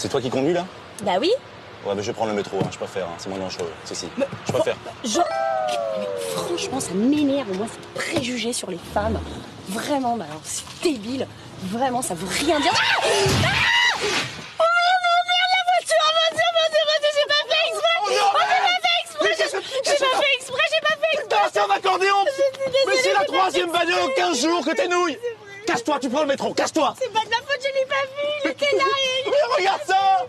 C'est toi qui conduis là? Bah oui. Ouais, mais je vais prendre le métro, hein, je préfère, hein, c'est moins dangereux. Si, je préfère. Mais franchement, ça m'énerve, moi, ces préjugés sur les femmes. Vraiment, bah alors, c'est débile. Vraiment, ça veut rien dire. Ah oh merde, la voiture, j'ai pas fait exprès. Oh non, j'ai pas fait exprès. C'est un accordéon. Mais c'est la troisième bagnole en 15 jours que t'es nouille. Casse-toi, tu prends le métro, casse-toi. C'est pas de la faute, je l'ai pas vu, il était là et... Mais regarde ça.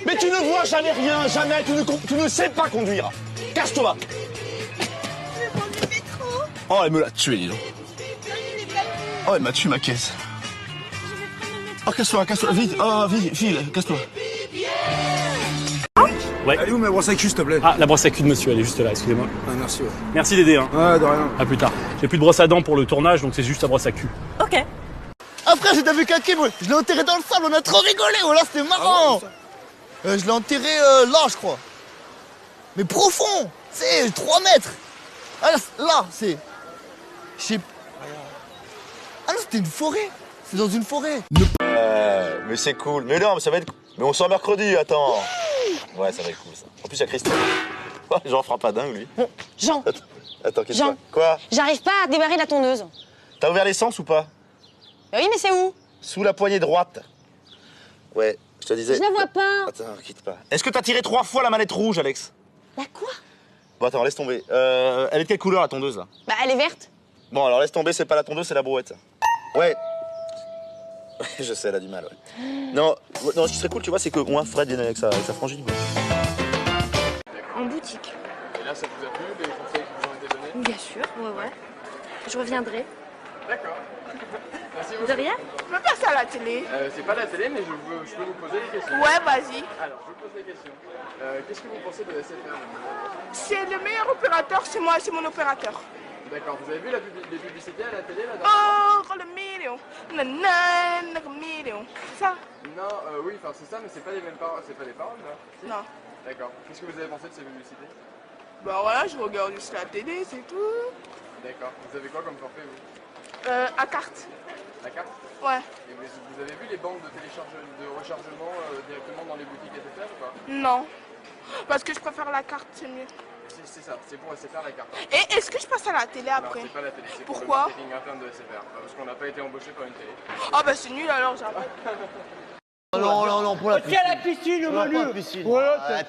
Mais tu ne vois jamais rien, jamais, tu ne sais pas conduire. Casse-toi. Je vais prendre le métro. Oh, elle me l'a tué, dis donc. Oh, elle m'a tué ma caisse. Oh, casse-toi, vite, oh, vite, file, casse-toi. Ouais. Elle est où ma brosse à cul, s'il te plaît? Ah, la brosse à cul de monsieur, elle est juste là, excusez-moi. Ah, merci, ouais. Merci d'aider, hein. Ouais, de rien. À plus tard. J'ai plus de brosse à dents pour le tournage, donc c'est juste la brosse à cul. Ok. Ah frère, j'ai vu quelqu'un, je l'ai enterré dans le sable, on a trop rigolé, oh là c'était marrant. Je l'ai enterré là, je crois. Mais profond, c'est 3 mètres. Ah là, c'est... Je sais... Ah non, c'était une forêt. C'est dans une forêt. Mais c'est cool. Mais non, mais ça va être... Mais on sort mercredi, attends. Ouais, ça va être cool, ça. En plus, il y a Christophe. Jean fera pas dingue, lui. Jean, Attends, qu'est-ce Jean. que Quoi? j'arrive pas à démarrer la tondeuse. T'as ouvert l'essence ou pas? Oui, mais c'est où? Sous la poignée droite. Ouais, je te disais... Je la vois pas. Attends, quitte pas. Est-ce que t'as tiré 3 fois la manette rouge, Alex? La quoi? Bon, attends, laisse tomber. Elle est de quelle couleur, la tondeuse, là? Bah, elle est verte. Bon, alors laisse tomber, c'est pas la tondeuse, c'est la brouette, ça. Ouais. Je sais, elle a du mal, ouais. Non, ce qui serait cool, tu vois, c'est que moi, Fred vienne avec sa frangine. En boutique. Et là, ça vous a plu, les conseils qui vous ont été donnés? Bien sûr, ouais. Je reviendrai. D'accord. Merci beaucoup. De rien? Je peux passer à la télé. C'est pas la télé, mais je peux vous poser des questions. Ouais, vas-y. Alors, je vous pose des questions. Qu'est-ce que vous pensez de SFR? C'est le meilleur opérateur, c'est moi, c'est mon opérateur. D'accord, vous avez vu les publicités à la télé là Oh, le million. Nanana, le million. C'est ça? Non, oui, enfin c'est ça, mais c'est pas les mêmes paroles, c'est pas les paroles là? Si. Non. D'accord. Qu'est-ce que vous avez pensé de ces publicités? Bah voilà, je regarde juste la télé, c'est tout. D'accord. Vous avez quoi comme forfait vous? À carte. La carte? Ouais. Et vous avez vu les bandes de rechargement directement dans les boutiques SFR ou pas? Non. Parce que je préfère la carte, c'est mieux. C'est ça, c'est pour SFR la carte. Et est-ce que je passe à la télé après? Non, c'est pas la télé, c'est pour le Pourquoi? marketing interne de SFR. Parce qu'on n'a pas été embauché par une télé. Ah bah c'est nul alors, j'arrête. Non, pour la piscine. Tiens, la piscine, Non, Manu. pas la piscine.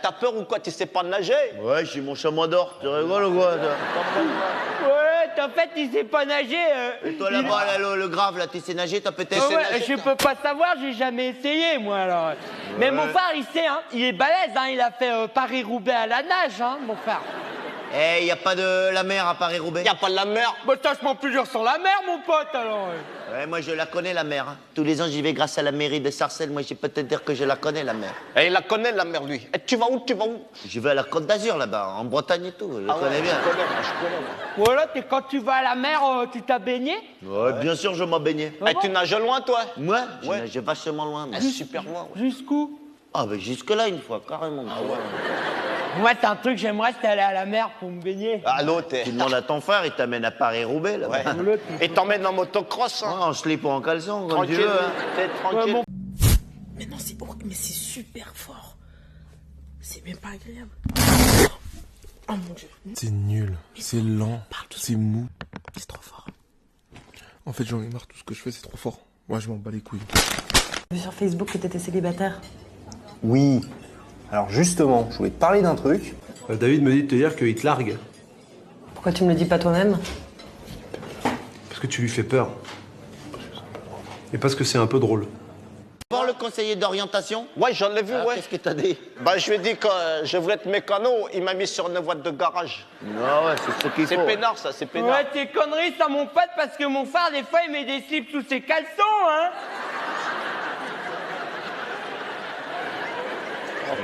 T'as peur ou quoi? Tu sais pas nager? Ouais, j'ai mon chamois d'or, tu rigoles ou quoi? Ouais, en fait, il sait pas nager. Et toi là-bas, là, le grave, là, tu sais nager, t'as peut-être... Je peux pas savoir, j'ai jamais essayé, moi, alors. Mais mon frère, il sait, hein, il est balèze, hein, il a fait Paris-Roubaix à la nage, hein, mon frère. Eh, y a pas de la mer à Paris-Roubaix? Y a pas de la mer? Bah, tâche-moi plus dur sur la mer, mon pote, alors. Ouais, moi je la connais la mer. Hein. Tous les ans j'y vais grâce à la mairie de Sarcelles. Moi je peux te dire que je la connais la mer. Et il la connaît, la mer, lui. Et tu vas où? Je vais à la Côte d'Azur là-bas, en Bretagne et tout. Je connais bien. Je connais, moi. Voilà, quand tu vas à la mer, tu t'as baigné? Ouais, bien sûr je m'en baignais. Et tu nages loin, toi? Moi, je nageais vachement loin. Moi. Super loin. Jusqu'où? Ah, ben jusque-là une fois, carrément. Ah ouais. Moi, c'est un truc, j'aimerais, c'est aller à la mer pour me baigner. Ah, l'autre, tu demandes à ton frère, il t'amène à Paris-Roubaix, là. Ouais. Et t'emmène en motocross, hein. En slip ou en caleçon, comme tu Tranquille, veux. Hein. tranquille. Mais non, c'est horrible, mais c'est super fort. C'est même pas agréable. Oh mon Dieu. C'est nul, c'est lent, c'est mou. C'est trop fort. En fait, j'en ai marre, tout ce que je fais, c'est trop fort. Moi, je m'en bats les couilles. J'ai vu sur Facebook que t'étais célibataire. Oui. Alors justement, je voulais te parler d'un truc. David me dit de te dire qu'il te largue. Pourquoi tu me le dis pas toi-même? Parce que tu lui fais peur. Et parce que c'est un peu drôle. Voir le conseiller d'orientation? Ouais, j'en ai vu, ouais. Qu'est-ce que t'as dit? Bah, je lui ai dit que je voulais être mécano, il m'a mis sur une voie de garage. Non, ouais, c'est ce qu'il faut. C'est peinard, ça, c'est peinard. Ouais, tes conneries, ça, mon pote, parce que mon frère, des fois, il met des slips sous ses caleçons, hein.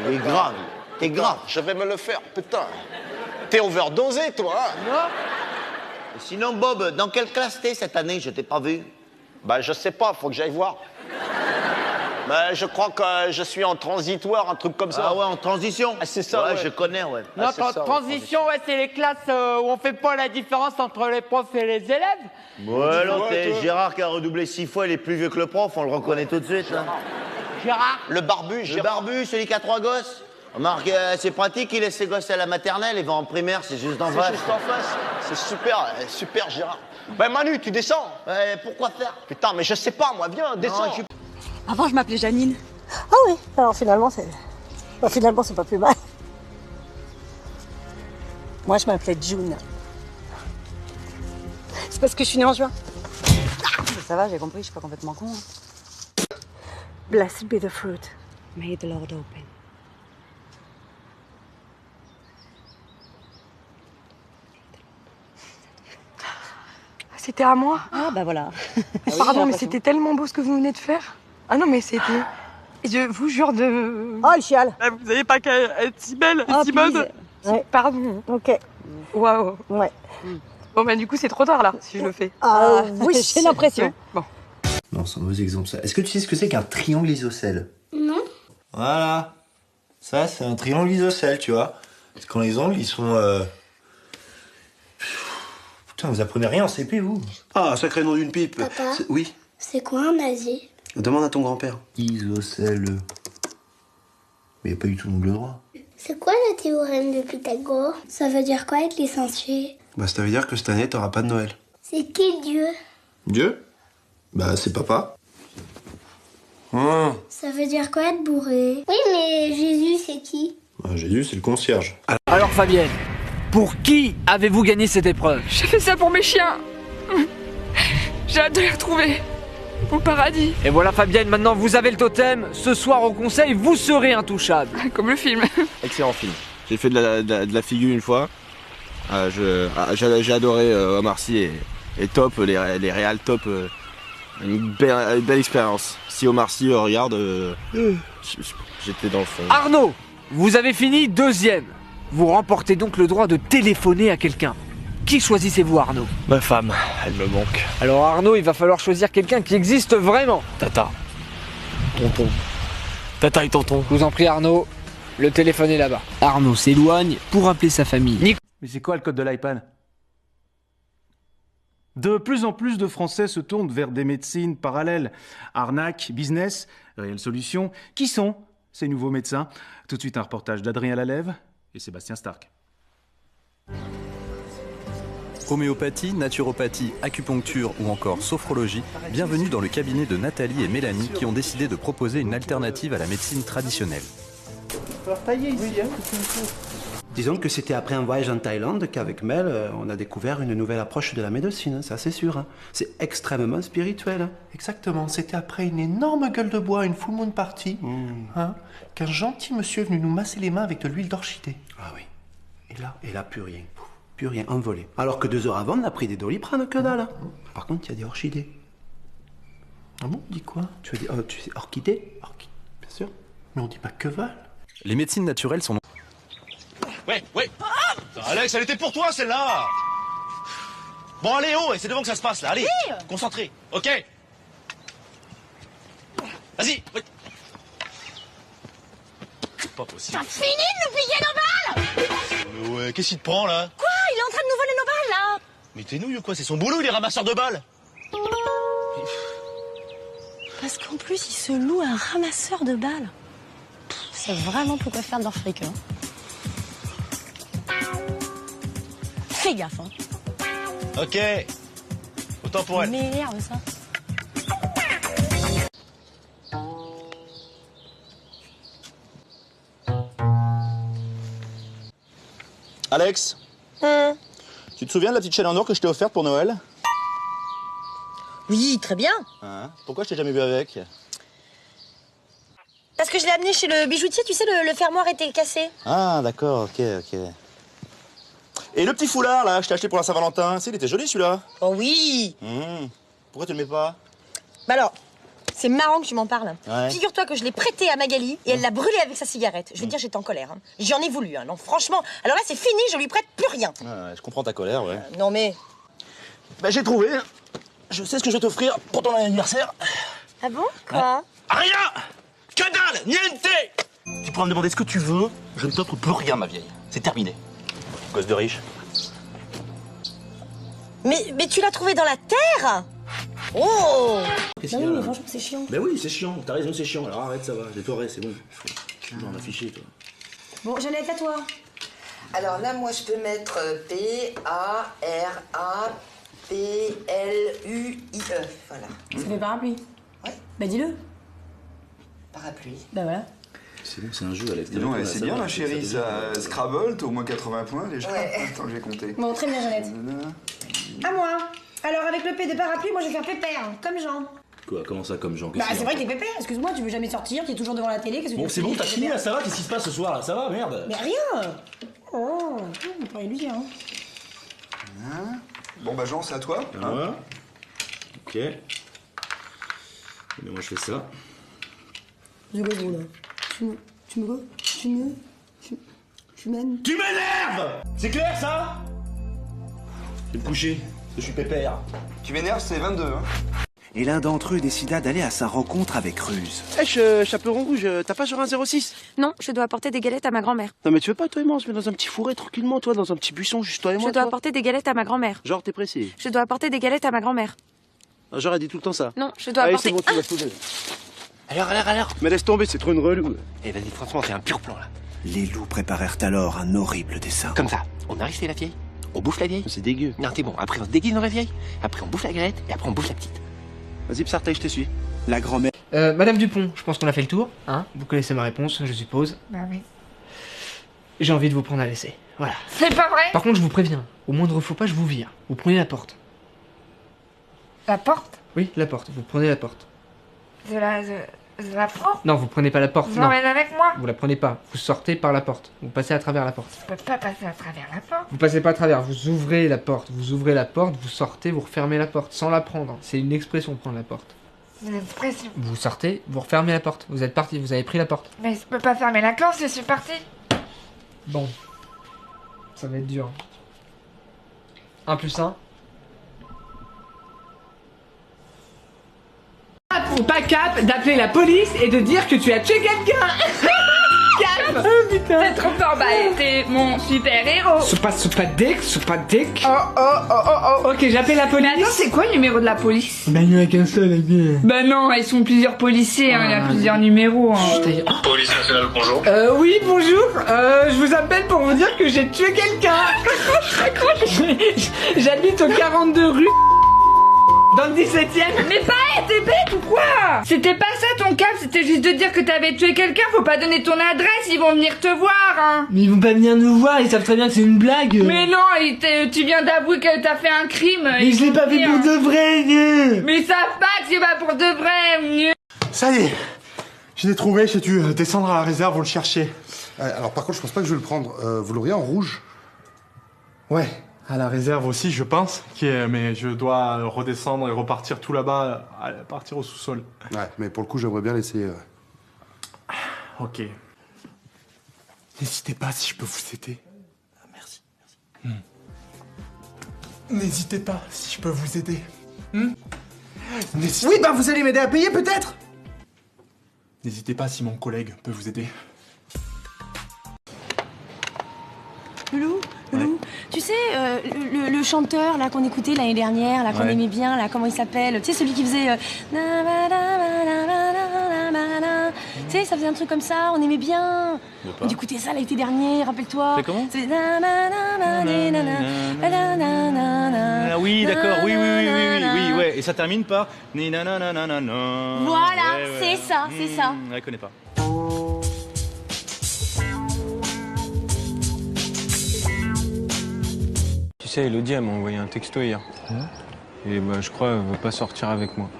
Il est grave, t'es grave. Je vais me le faire, putain. T'es overdosé, toi, hein? Non. Sinon, Bob, dans quelle classe t'es cette année? Je t'ai pas vu. Bah, je sais pas, faut que j'aille voir. Mais je crois que je suis en transitoire, un truc comme ça. Ah ouais, en transition? Ah, c'est ça, ouais. ouais. Je connais, ouais. Non, Ah, c'est ça, transition, ouais, c'est les classes où on fait pas la différence entre les profs et les élèves. Ouais, non, c'est Gérard qui a redoublé 6 fois, il est plus vieux que le prof, on le reconnaît tout de suite, là. Gérard. Le barbu, celui qui a 3 gosses. Remarque, c'est pratique, il laisse ses gosses à la maternelle, il va en primaire, c'est juste en face. C'est juste en face. C'est super, super Gérard. Ben Manu, tu descends. Pourquoi faire? Putain, mais je sais pas, moi, viens, descends. Avant, je m'appelais Janine. Ah oui, alors finalement, c'est pas plus mal. Moi, je m'appelais June. C'est parce que je suis née en juin. Ça va, j'ai compris, je suis pas complètement con. Blessed be the fruit, may the Lord open. C'était à moi? Ah bah voilà. Pardon, mais c'était tellement beau ce que vous venez de faire. Ah non, mais c'était... Je vous jure de... Oh, le chial. Vous avez pas qu'à être si belle et si bonne. Ouais. Pardon. Ok. Waouh. Ouais. Bon bah du coup c'est trop tard là, si je le fais. Ah oui, j'ai l'impression. Bon. Non, c'est un mauvais exemple ça. Est-ce que tu sais ce que c'est qu'un triangle isocèle? Non. Voilà. Ça, c'est un triangle isocèle, tu vois. Parce que quand les angles, ils sont... Putain, vous apprenez rien en CP, vous? Ah, sacré nom d'une pipe. Papa. Oui. C'est quoi un nazi? Demande à ton grand-père. Isocèle. Mais y a pas du tout d'angle droit. C'est quoi le théorème de Pythagore? Ça veut dire quoi être licencié? Bah, ça veut dire que cette année, t'auras pas de Noël. C'est qui Dieu? Dieu? Bah, c'est papa. Ça veut dire quoi être bourré? Oui, mais Jésus, c'est qui? Bah, Jésus, c'est le concierge. Alors Fabienne, pour qui avez-vous gagné cette épreuve? J'ai fait ça pour mes chiens. J'ai hâte de les retrouver. Au paradis. Et voilà Fabienne, maintenant vous avez le totem. Ce soir au conseil, vous serez intouchable. Comme le film. Excellent film. J'ai fait de la figure une fois. J'ai adoré Omar Sy et top, les réals top. Une belle expérience. Si Omar Sy regarde, j'étais dans le fond. Arnaud, vous avez fini 2e. Vous remportez donc le droit de téléphoner à quelqu'un. Qui choisissez-vous, Arnaud? Ma femme, elle me manque. Alors Arnaud, il va falloir choisir quelqu'un qui existe vraiment. Tata. Tonton. Tata et tonton. Je vous en prie Arnaud, le téléphone est là-bas. Arnaud s'éloigne pour appeler sa famille. Mais c'est quoi le code de l'iPad? De plus en plus de Français se tournent vers des médecines parallèles. Arnaque, business, réelle solution. Qui sont ces nouveaux médecins? Tout de suite un reportage d'Adrien Lalève et Sébastien Stark. Homéopathie, naturopathie, acupuncture ou encore sophrologie, bienvenue dans le cabinet de Nathalie et Mélanie qui ont décidé de proposer une alternative à la médecine traditionnelle. Disons que c'était après un voyage en Thaïlande qu'avec Mel, on a découvert une nouvelle approche de la médecine, ça c'est sûr. C'est extrêmement spirituel. Exactement, c'était après une énorme gueule de bois, une full moon party, qu'un gentil monsieur est venu nous masser les mains avec de l'huile d'orchidée. Ah oui. Et là, plus rien. Plus rien, envolé. Alors que 2 heures avant, on a pris des Doliprane, que dalle. Par contre, il y a des orchidées. Ah bon, on dit quoi? Tu veux dire, tu sais, orchidée? Bien sûr. Mais on dit pas queval. Les médecines naturelles sont... Ouais. Alex, elle était pour toi, celle-là. Bon, allez, oh, et c'est devant que ça se passe, là. Allez, concentré, ok? Vas-y. Oui. C'est pas possible. T'as fini de nous piquer nos balles? Mais ouais, qu'est-ce qu'il te prend, là? Quoi? Il est en train de nous voler nos balles, là? Mais t'es nouille ou quoi? C'est son boulot, il est ramasseur de balles. Parce qu'en plus, il se loue un ramasseur de balles. C'est vraiment pour quoi faire de leur fric, hein. Fais gaffe, hein. Ok. Autant pour elle. M'énerve, ça. Alex, tu te souviens de la petite chaîne en or que je t'ai offerte pour Noël? Oui, très bien. Hein? Pourquoi je t'ai jamais vu avec? Parce que je l'ai amené chez le bijoutier, tu sais, le fermoir était cassé. Ah, d'accord, ok. Et le petit foulard, là, je t'ai acheté pour la Saint-Valentin, tu sais, il était joli, celui-là. Oh oui. Pourquoi tu le mets pas? Bah alors, c'est marrant que tu m'en parles. Ouais. Figure-toi que je l'ai prêté à Magali et elle l'a brûlé avec sa cigarette. Je veux dire, j'étais en colère. Hein. J'en ai voulu, hein. Non, franchement. Alors là, c'est fini, je lui prête plus rien. Ouais, je comprends ta colère, ouais. Non, mais... Bah, j'ai trouvé. Je sais ce que je vais t'offrir pour ton anniversaire. Ah bon? Quoi? Rien! Que dalle! Niente! Tu pourras me demander ce que tu veux, je ne t'offre plus rien, ma vieille. C'est terminé. Gosse de riche. Mais tu l'as trouvé dans la terre? Oh! Bah oui, mais franchement, c'est chiant. Ben oui, c'est chiant, t'as raison, c'est chiant. Alors arrête, ça va, j'ai toré, c'est bon. Non, on a fiché, toi. Bon, Jeannette, à toi. Alors là, moi, je peux mettre P-A-R-A-P-L-U-I-E. Voilà. Ça fait parapluie. Ouais. Bah dis-le. Parapluie. Bah voilà. C'est bon, c'est un jeu, Alex. Dis donc, c'est bien, la chérie, ça. Scrabble, t'as au moins 80 points déjà. Ouais. Attends, je vais compter. Bon, très bien, Jeannette. À moi. Alors, avec le P de parapluie, moi, je vais faire pépère, comme Jean. Quoi, comment ça, comme Jean? Bah, c'est vrai que t'es pépère. Excuse-moi, tu veux jamais sortir, t'es toujours devant la télé. Qu'est-ce que Bon, tu c'est veux bon, faire, t'as fini là, ça va? Qu'est-ce qui se passe ce soir là? Ça va, merde? Mais rien. Oh, on pourrait lui dire, hein. Hein? Bon, bah, Jean, c'est à toi. Ah. Ok. Mais moi, je fais ça. Je go, gros, là. Tu m'aimes? Tu m'énerves! C'est clair, ça? Je vais me coucher, je suis pépère. Tu m'énerves, c'est 22, hein. Et l'un d'entre eux décida d'aller à sa rencontre avec ruse. Chaperon rouge, t'as pas sur un 06? Non, je dois apporter des galettes à ma grand-mère. Non mais tu veux pas, toi et moi, on se met dans un petit fourré tranquillement, toi, dans un petit buisson, juste toi et moi. Je dois apporter des galettes à ma grand-mère. Genre, t'es pressé? Je dois apporter des galettes à ma grand-mère. Genre, elle dit tout le temps ça. Non, je dois Allez, apporter... c'est bon, tu vas te poser. Alors. Mais laisse tomber, c'est trop une relou. Eh vas-y, franchement, c'est un pur plan, là. Les loups préparèrent alors un horrible dessin. Comme ça, on arrive chez la vieille, on bouffe la vieille. C'est dégueu. Non, t'es bon, après on se déguise dans la vieille, après on bouffe la galette, et après on bouffe la petite. Vas-y, Psartaï, je te suis. La grand-mère... Madame Dupont, je pense qu'on a fait le tour, hein. Vous connaissez ma réponse, je suppose. Bah oui. J'ai envie de vous prendre à l'essai. Voilà. C'est pas vrai? Par contre, je vous préviens, au moindre faux pas, je vous vire. Vous prenez la porte. La porte? Oui, la porte, vous prenez la porte. De la porte? Non, vous prenez pas la porte, Vous non. emmènez avec moi? Vous la prenez pas, vous sortez par la porte. Vous passez à travers la porte. Je peux pas passer à travers la porte. Vous passez pas à travers, vous ouvrez la porte, vous sortez, vous refermez la porte, sans la prendre. C'est une expression, prendre la porte. C'est une expression. Vous sortez, vous refermez la porte. Vous êtes parti, vous avez pris la porte. Mais je peux pas fermer la clé, je suis partie. Bon. Ça va être dur. 1 + 1. Ou pas cap d'appeler la police et de dire que tu as tué quelqu'un. Cap. Oh putain. T'es trop fort, bah t'es mon super héros. C'est pas dick. Oh. Ok, j'appelle la police. Mais attends, c'est quoi le numéro de la police? Ben il n'y en a qu'un seul, les gars. Bah non, ils sont plusieurs policiers, hein, il y a plusieurs numéros. Hein. Police nationale, bonjour. Oui, bonjour. Je vous appelle pour vous dire que j'ai tué quelqu'un. J'habite au 42 rue. Dans le 17ème. Mais pas, t'es bête ou quoi? C'était pas ça ton cap, c'était juste de dire que t'avais tué quelqu'un, faut pas donner ton adresse, ils vont venir te voir, hein. Mais ils vont pas venir nous voir, ils savent très bien que c'est une blague. Mais non, tu viens d'avouer que t'as fait un crime. Mais je l'ai pas fait pour de vrai, Mais ils savent pas que c'est pas pour de vrai. Ça y est, je l'ai trouvé, j'ai dû descendre à la réserve, vous le chercher. Alors par contre, je pense pas que je vais le prendre. Vous l'auriez en rouge? Ouais, à la réserve aussi, je pense, mais je dois redescendre et repartir tout là-bas, partir au sous-sol. Ouais, mais pour le coup, j'aimerais bien l'essayer. Ok. N'hésitez pas si je peux vous aider. Merci. N'hésitez pas si je peux vous aider. Oui, bah vous allez m'aider à payer peut-être. N'hésitez pas si mon collègue peut vous aider. Loulou, tu sais, le chanteur là qu'on écoutait l'année dernière, là qu'on aimait bien, là comment il s'appelle? Tu sais, celui qui faisait tu sais, ça faisait un truc comme ça, on aimait bien. On écoutait ça l'été dernier, rappelle-toi. C'est comment? Ah oui, d'accord, oui, ouais. Et ça termine par Voilà, c'est ça. Je la connais pas. Tu sais, Elodie, elle m'a envoyé un texto hier. Et bah, je crois qu'elle veut pas sortir avec moi.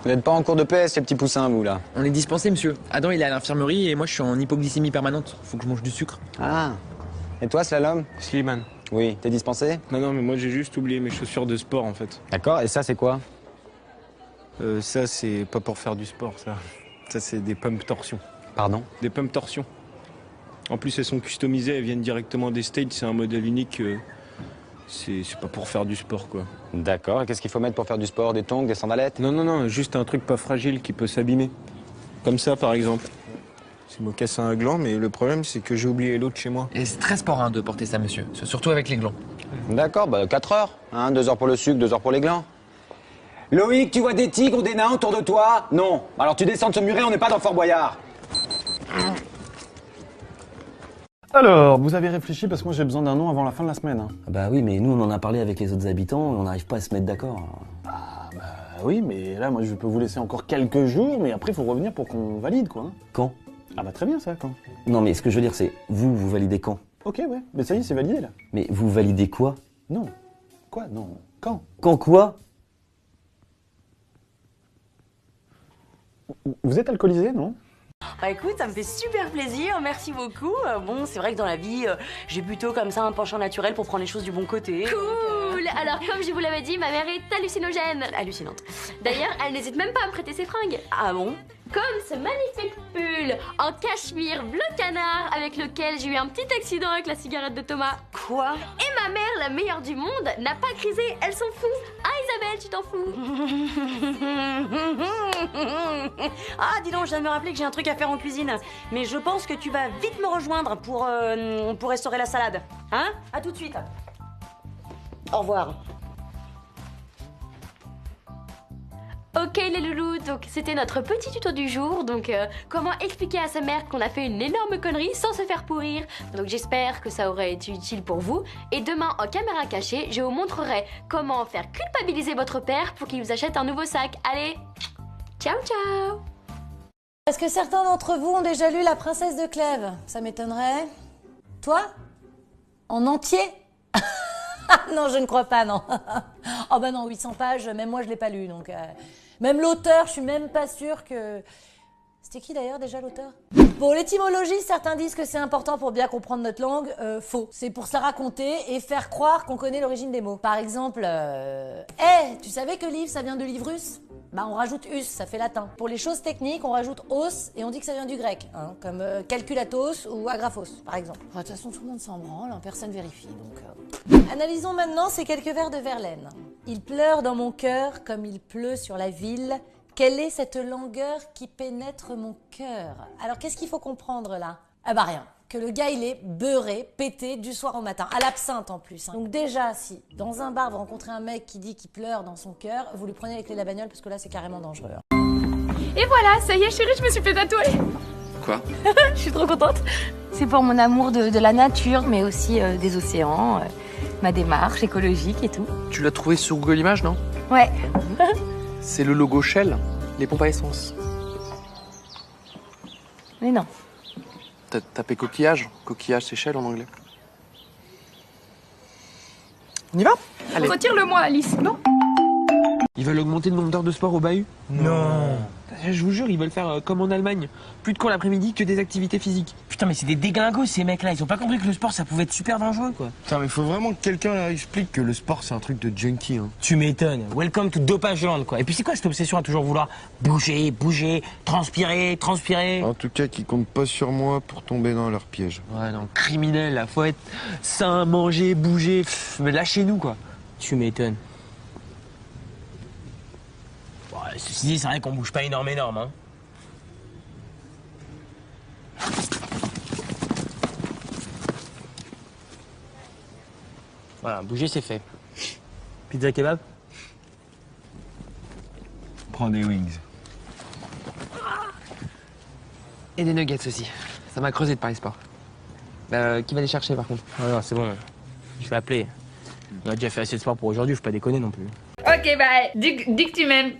Vous n'êtes pas en cours de PS, ces petits poussins, vous, là? On est dispensé, monsieur. Adam, il est à l'infirmerie et moi, je suis en hypoglycémie permanente. Faut que je mange du sucre. Ah. Et toi, Slalom? Slimane. Oui, t'es dispensé? Non, mais moi, j'ai juste oublié mes chaussures de sport, en fait. D'accord, et ça, c'est quoi? Ça, c'est pas pour faire du sport, ça. Ça, c'est des pumps torsion. Pardon? Des pumps torsion. En plus, elles sont customisées, elles viennent directement des States, c'est un modèle unique. C'est pas pour faire du sport, quoi. D'accord, et qu'est-ce qu'il faut mettre pour faire du sport? Des tongs, des sandalettes? Non, juste un truc pas fragile qui peut s'abîmer. Comme ça, par exemple. C'est mocassin à gland, mais le problème, c'est que j'ai oublié l'autre chez moi. Et c'est très sport, hein, de porter ça, monsieur. Surtout avec les glands. D'accord, bah 4 heures. Hein, 2 heures pour le sucre, 2 heures pour les glands. Loïc, tu vois des tigres ou des nains autour de toi? Non. Alors tu descends de ce muret, on n'est pas dans Fort Boyard. Alors, vous avez réfléchi parce que moi j'ai besoin d'un nom avant la fin de la semaine. Hein. Bah oui, mais nous on en a parlé avec les autres habitants, on n'arrive pas à se mettre d'accord. Ah bah oui, mais là moi je peux vous laisser encore quelques jours, mais après il faut revenir pour qu'on valide quoi. Quand? Ah bah très bien ça, quand? Non mais ce que je veux dire c'est, vous validez quand? Ok ouais, mais ça y est, c'est validé là. Mais vous validez quoi? Non. Quoi? Non. Quand? Quand quoi? Vous êtes alcoolisé, non? Bah écoute, ça me fait super plaisir, merci beaucoup. Bon, c'est vrai que dans la vie, j'ai plutôt comme ça un penchant naturel pour prendre les choses du bon côté. Cool. Alors, comme je vous l'avais dit, ma mère est hallucinogène. Hallucinante. D'ailleurs, elle n'hésite même pas à me prêter ses fringues. Ah bon? Comme ce magnifique pull en cachemire bleu canard avec lequel j'ai eu un petit accident avec la cigarette de Thomas. Quoi? Et ma mère, la meilleure du monde, n'a pas crisé, elle s'en fout. Ah Isabelle, tu t'en fous? Ah dis donc, je viens de me rappeler que j'ai un truc à faire en cuisine. Mais je pense que tu vas vite me rejoindre pour restaurer la salade. Hein? À tout de suite. Au revoir. Ok les loulous, donc c'était notre petit tuto du jour, donc comment expliquer à sa mère qu'on a fait une énorme connerie sans se faire pourrir. Donc j'espère que ça aurait été utile pour vous, et demain en caméra cachée, je vous montrerai comment faire culpabiliser votre père pour qu'il vous achète un nouveau sac. Allez, ciao ciao. Est-ce que certains d'entre vous ont déjà lu La Princesse de Clèves? Ça m'étonnerait. Toi? En entier? Non, je ne crois pas, non. Oh bah non, 800 pages, même moi je l'ai pas lu, donc... Même l'auteur, je suis même pas sûre que... C'était qui d'ailleurs déjà l'auteur? Bon, l'étymologie, certains disent que c'est important pour bien comprendre notre langue. Faux. C'est pour se la raconter et faire croire qu'on connaît l'origine des mots. Par exemple, hey, tu savais que livre, ça vient de livrus? Bah on rajoute us, ça fait latin. Pour les choses techniques, on rajoute os et on dit que ça vient du grec, hein, comme calculatos ou agraphos, par exemple. De toute façon, tout le monde s'en branle, hein, personne vérifie, donc... Analysons maintenant ces quelques vers de Verlaine. Il pleure dans mon cœur comme il pleut sur la ville. Quelle est cette langueur qui pénètre mon cœur? Alors qu'est-ce qu'il faut comprendre là? Ah bah rien. Que le gars il est beurré, pété du soir au matin, à l'absinthe en plus. Hein. Donc déjà, si dans un bar vous rencontrez un mec qui dit qu'il pleure dans son cœur, vous lui prenez les clés de la bagnole parce que là c'est carrément dangereux. Et voilà, ça y est chérie, je me suis fait tatouer. Quoi? Je suis trop contente. C'est pour mon amour de la nature, mais aussi des océans, ma démarche écologique et tout. Tu l'as trouvé sur Google Images, non? Ouais. C'est le logo Shell, les pompes à essence. Mais non. T'as tapé coquillage. Coquillage, c'est Shell en anglais. On y va? Allez. Retire-le-moi, Alice. Non. Ils veulent augmenter le nombre d'heures de sport au bahut? Non. Je vous jure, ils veulent faire comme en Allemagne. Plus de cours l'après-midi que des activités physiques. Putain, mais c'est des déglingos ces mecs-là. Ils ont pas compris que le sport ça pouvait être super dangereux quoi. Putain, mais faut vraiment que quelqu'un leur explique que le sport c'est un truc de junkie. Hein. Tu m'étonnes. Welcome to Dopage Land quoi. Et puis c'est quoi cette obsession à toujours vouloir bouger, bouger, transpirer, transpirer? En tout cas, qu'ils comptent pas sur moi pour tomber dans leur piège. Ouais, non, criminel là. Faut être sain, manger, bouger. Mais lâchez-nous quoi. Tu m'étonnes. Bon, ceci dit, c'est vrai qu'on bouge pas énorme, hein. Voilà, bouger c'est fait. Pizza kebab? Prends des wings. Et des nuggets aussi. Ça m'a creusé de Paris Sport. Qui va les chercher par contre? Ah non, c'est bon. Je vais appeler. On a déjà fait assez de sport pour aujourd'hui, faut pas déconner non plus. Ok, bah, dis que tu m'aimes.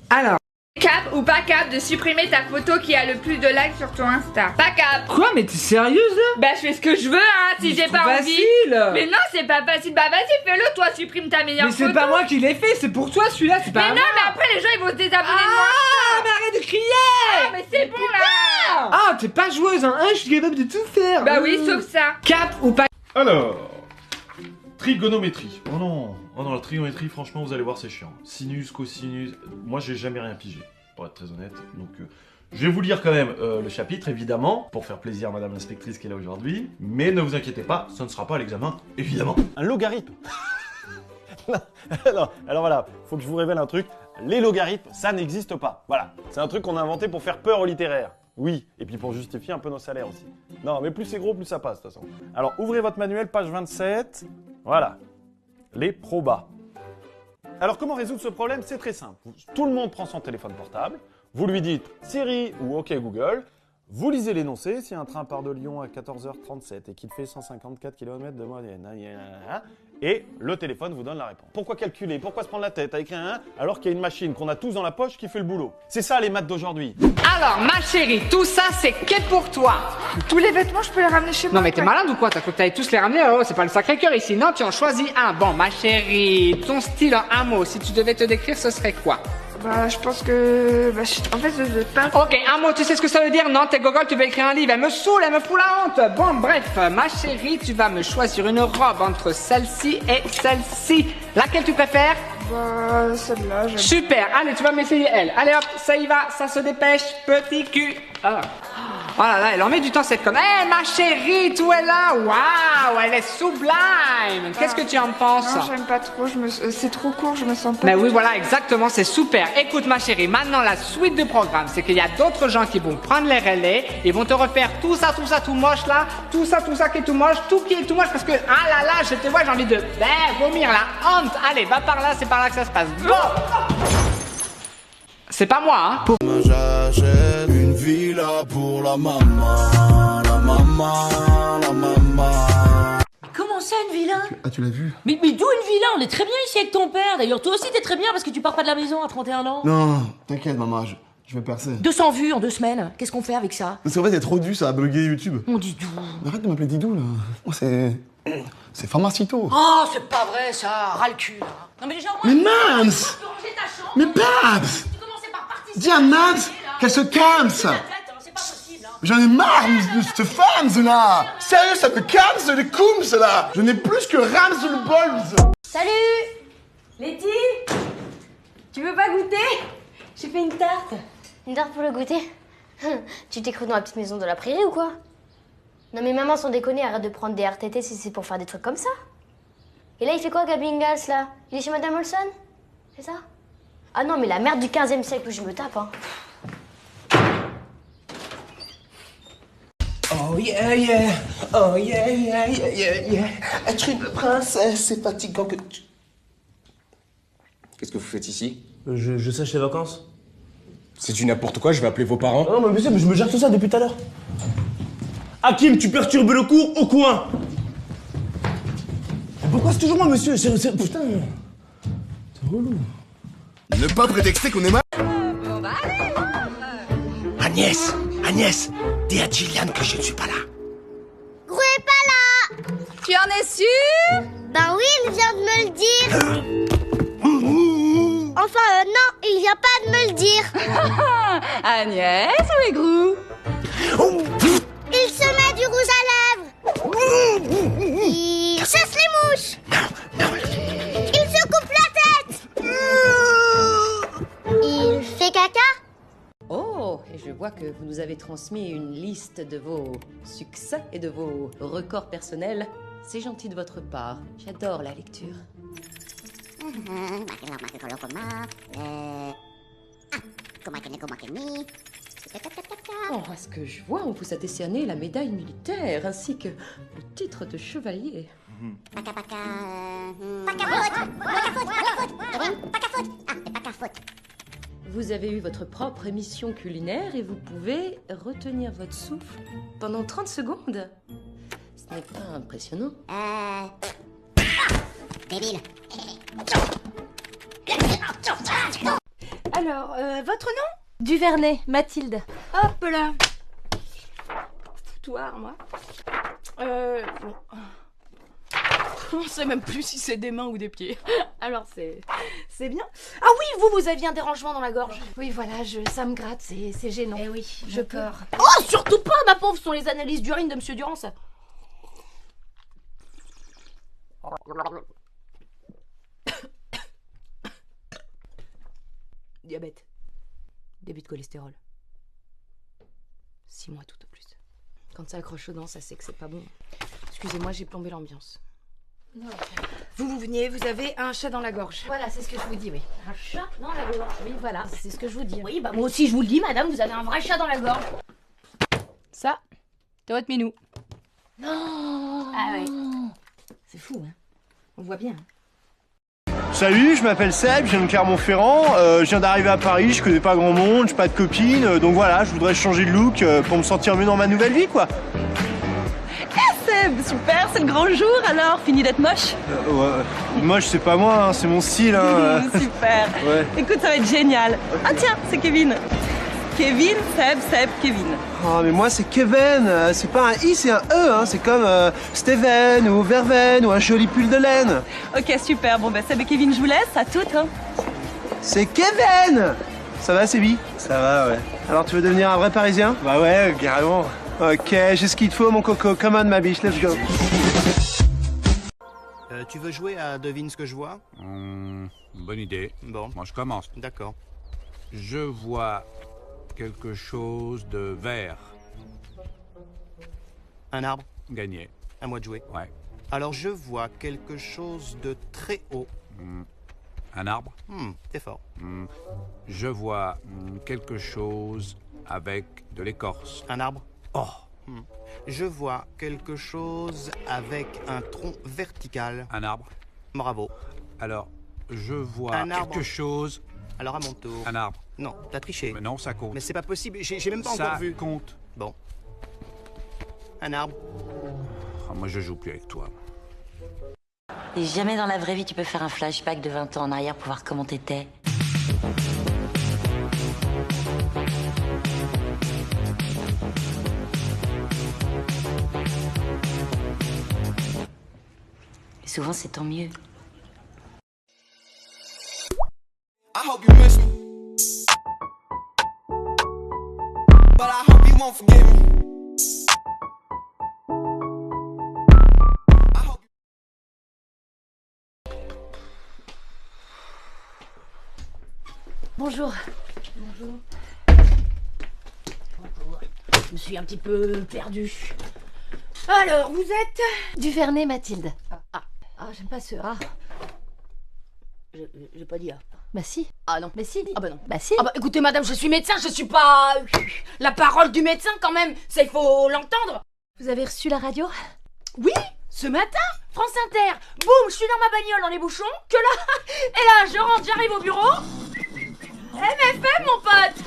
Alors, cap ou pas cap de supprimer ta photo qui a le plus de likes sur ton Insta? Pas cap. Quoi, mais t'es sérieuse là? Bah je fais ce que je veux hein, si j'ai pas envie. Facile. Mais non, c'est pas facile. Bah vas-y, fais-le, toi, supprime ta meilleure photo. Mais c'est pas moi qui l'ai fait, c'est pour toi celui-là, c'est pas Mais à non, moi. mais après les gens ils vont se désabonner de moi. Ah, mais arrête de crier. Ah, mais c'est bon là. Ah, t'es pas joueuse, hein, je suis capable de tout faire. Bah oui, sauf ça. Cap ou pas? Alors, trigonométrie. Oh non, la trigonométrie, franchement, vous allez voir, c'est chiant. Sinus, cosinus, moi j'ai jamais rien pigé, pour être très honnête. Donc, je vais vous lire quand même le chapitre, évidemment, pour faire plaisir à madame l'inspectrice qui est là aujourd'hui. Mais ne vous inquiétez pas, ça ne sera pas à l'examen, évidemment. Un logarithme. Non, alors voilà, faut que je vous révèle un truc. Les logarithmes, ça n'existe pas. Voilà, c'est un truc qu'on a inventé pour faire peur aux littéraires. Oui, et puis pour justifier un peu nos salaires aussi. Non, mais plus c'est gros, plus ça passe, de toute façon. Alors, ouvrez votre manuel, page 27. Voilà. Les probas. Alors, comment résoudre ce problème? C'est très simple. Tout le monde prend son téléphone portable. Vous lui dites Siri ou OK Google. Vous lisez l'énoncé. Si un train part de Lyon à 14h37 et qu'il fait 154 km de moyenne, et le téléphone vous donne la réponse. Pourquoi calculer? Pourquoi se prendre la tête à écrire un alors qu'il y a une machine qu'on a tous dans la poche qui fait le boulot? C'est ça les maths d'aujourd'hui. Alors, ma chérie, tout ça, c'est que pour toi. Tous les vêtements, je peux les ramener chez moi. Non mais t'es malade ou quoi? T'as cru que t'allais tous les ramener? Oh, c'est pas le Sacré-Cœur ici. Non, tu en choisis un. Bon, ma chérie, ton style en un mot, si tu devais te décrire, ce serait quoi? Bah, je pense que... Bah, en fait, je veux pas... Ok, un mot, tu sais ce que ça veut dire? Non, t'es gogol, tu veux écrire un livre. Elle me saoule, elle me fout la honte. Bon, bref, ma chérie, tu vas me choisir une robe entre celle-ci et celle-ci. Laquelle tu préfères? Bah, celle-là, j'aime. Super, allez, tu vas m'essayer elle. Allez hop, ça y va, ça se dépêche, petit cul. Ah. Oh là là, elle en met du temps cette conne. Hé, ma chérie, tout est là. Waouh, elle est sublime. Qu'est-ce que tu en penses? Non, j'aime pas trop, c'est trop court, je me sens pas... Mais oui, voilà, exactement, c'est super. Écoute, ma chérie, maintenant, la suite du programme, c'est qu'il y a d'autres gens qui vont prendre les relais et vont te refaire tout ça, tout moche, là, tout ça qui est tout moche, tout qui est tout moche, parce que, ah là là, je te vois, j'ai envie de, vomir, la honte. Allez, va par là, c'est par là que ça se passe. Go! C'est pas moi, hein. J'achète une villa pour la maman, la maman, la maman. Comment ça, une villa? Ah, tu l'as vu? Mais d'où une villa? On est très bien ici avec ton père. D'ailleurs, toi aussi, t'es très bien parce que tu pars pas de la maison à 31 ans. Non, t'inquiète, maman, je vais percer. 200 vues en 2 semaines. Qu'est-ce qu'on fait avec ça? Parce qu'en fait, il y a trop de vues, ça a bugué YouTube. On dit Didou. Arrête de m'appeler Didou, là. Moi, c'est Pharmacito. Oh, c'est pas vrai, ça. Ras le cul, là. Non, mais déjà, au moins... Mais Mams! Tu peux ranger ta chambre. Mais Babs! Tu commençais par participer. Dis à Mams qu'elle se calme, ça! C'est pas possible, hein. J'en ai marre de cette femme, là! Sérieux, ça me calme, les coums, là! Je n'ai plus que Rams le Balls! Salut Letty, tu veux pas goûter? J'ai fait une tarte. Une tarte pour le goûter? Tu t'es cru dans la petite maison de la prairie ou quoi? Non mais maman, sans déconner, arrête de prendre des RTT si c'est pour faire des trucs comme ça. Et là, il fait quoi, Gabi Ingalls, là? Il est chez Madame Olson? C'est ça? Ah non, mais la merde du 15e siècle, je me tape, hein. Oh yeah yeah, oh yeah yeah yeah yeah yeah. Être une princesse, c'est fatigant que... Qu'est-ce que vous faites ici? Je sèche les vacances. C'est du n'importe quoi, je vais appeler vos parents. Non, mais monsieur, je me gère tout ça depuis tout à l'heure. Hakim, tu perturbes le cours au coin. Pourquoi c'est toujours moi, monsieur? Putain, c'est relou. Ne pas prétexter qu'on est mal. Agnès, dis à Gillian que je ne suis pas là. Gros est pas là. Tu en es sûr? Ben oui, il vient de me le dire. Enfin, non, il vient pas de me le dire. Agnès, où est Grou? Il se met du rouge à lèvres. Il chasse les mouches. Il se coupe la tête. Il fait caca. Oh, et je vois que vous nous avez transmis une liste de vos succès et de vos records personnels. C'est gentil de votre part. J'adore la lecture. Oh, à ce que je vois, on vous a décerné la médaille militaire ainsi que le titre de chevalier. Vous avez eu votre propre émission culinaire et vous pouvez retenir votre souffle pendant 30 secondes. Ce n'est pas impressionnant. Débile. Alors, votre nom? Duvernay, Mathilde. Hop là. Foutoir, moi. Bon. On sait même plus si c'est des mains ou des pieds. Alors c'est bien. Ah oui, vous aviez un dérangement dans la gorge. Oui, voilà, ça me gratte, c'est gênant. Eh oui, je peur. Oh, surtout pas, ma pauvre, ce sont les analyses d'urine de Monsieur Durand, ça. Diabète. Début de cholestérol. 6 mois tout au plus. Quand ça accroche aux dents, ça c'est que c'est pas bon. Excusez-moi, j'ai plombé l'ambiance. Non. Vous venez, vous avez un chat dans la gorge. Voilà, c'est ce que je vous dis, oui. Un chat dans la gorge. Oui, voilà, c'est ce que je vous dis. Oui, bah moi aussi je vous le dis, madame, vous avez un vrai chat dans la gorge. Ça, c'est votre minou. Non. Ah ouais. C'est fou, hein. On le voit bien. Salut, je m'appelle Seb, je viens de Clermont-Ferrand, je viens d'arriver à Paris, je connais pas grand monde, j'ai pas de copine, donc voilà, je voudrais changer de look pour me sentir mieux dans ma nouvelle vie, quoi. Seb, super, c'est le grand jour alors, fini d'être moche. Ouais, moche c'est pas moi, hein, c'est mon style. Hein. Super. Ouais. Écoute, ça va être génial. Ah tiens, c'est Kevin. Kevin, Seb, Kevin. Oh mais moi c'est Kevin, c'est pas un I, c'est un E, hein. C'est comme Steven ou Verveine ou un joli pull de laine. Ok, super, bon ben Seb et Kevin, je vous laisse, à toutes. Hein. C'est Kevin. Ça va Sébi? Ça va, ouais. Alors tu veux devenir un vrai Parisien? Bah ouais, carrément. Ok, j'ai ce qu'il te faut mon coco, come on ma biche, let's go. Tu veux jouer à Devine ce que je vois? Bonne idée. Bon. Moi je commence. D'accord. Je vois quelque chose de vert. Un arbre? Gagné. À moi de jouer. Ouais. Alors je vois quelque chose de très haut. Un arbre? T'es fort. Je vois quelque chose avec de l'écorce. Un arbre? Oh. Je vois quelque chose avec un tronc vertical. Un arbre? Bravo. Alors, je vois Un arbre. quelque chose... Alors à mon tour. Un arbre. Non, t'as triché. Mais non, ça compte. Mais c'est pas possible, j'ai même pas Ça encore vu. compte. Bon. Un arbre. Ah, moi, je joue plus avec toi. Et jamais dans la vraie vie tu peux faire un flashback de 20 ans en arrière pour voir comment t'étais. Et souvent c'est tant mieux. I hope you miss me, but I hope you won't forget me. Bonjour. Bonjour. Je me suis un petit peu perdue. Alors, vous êtes Duvernay Mathilde. Ah, j'aime pas ce A. J'ai pas dit A. Bah si. Ah non. Bah si. Ah bah non. Bah si. Ah bah écoutez madame, je suis médecin, je suis pas la parole du médecin quand même. Ça il faut l'entendre. Vous avez reçu la radio? Oui, ce matin, France Inter. Boum, je suis dans ma bagnole dans les bouchons. Que là, et là, je rentre, j'arrive au bureau. MFM mon pote.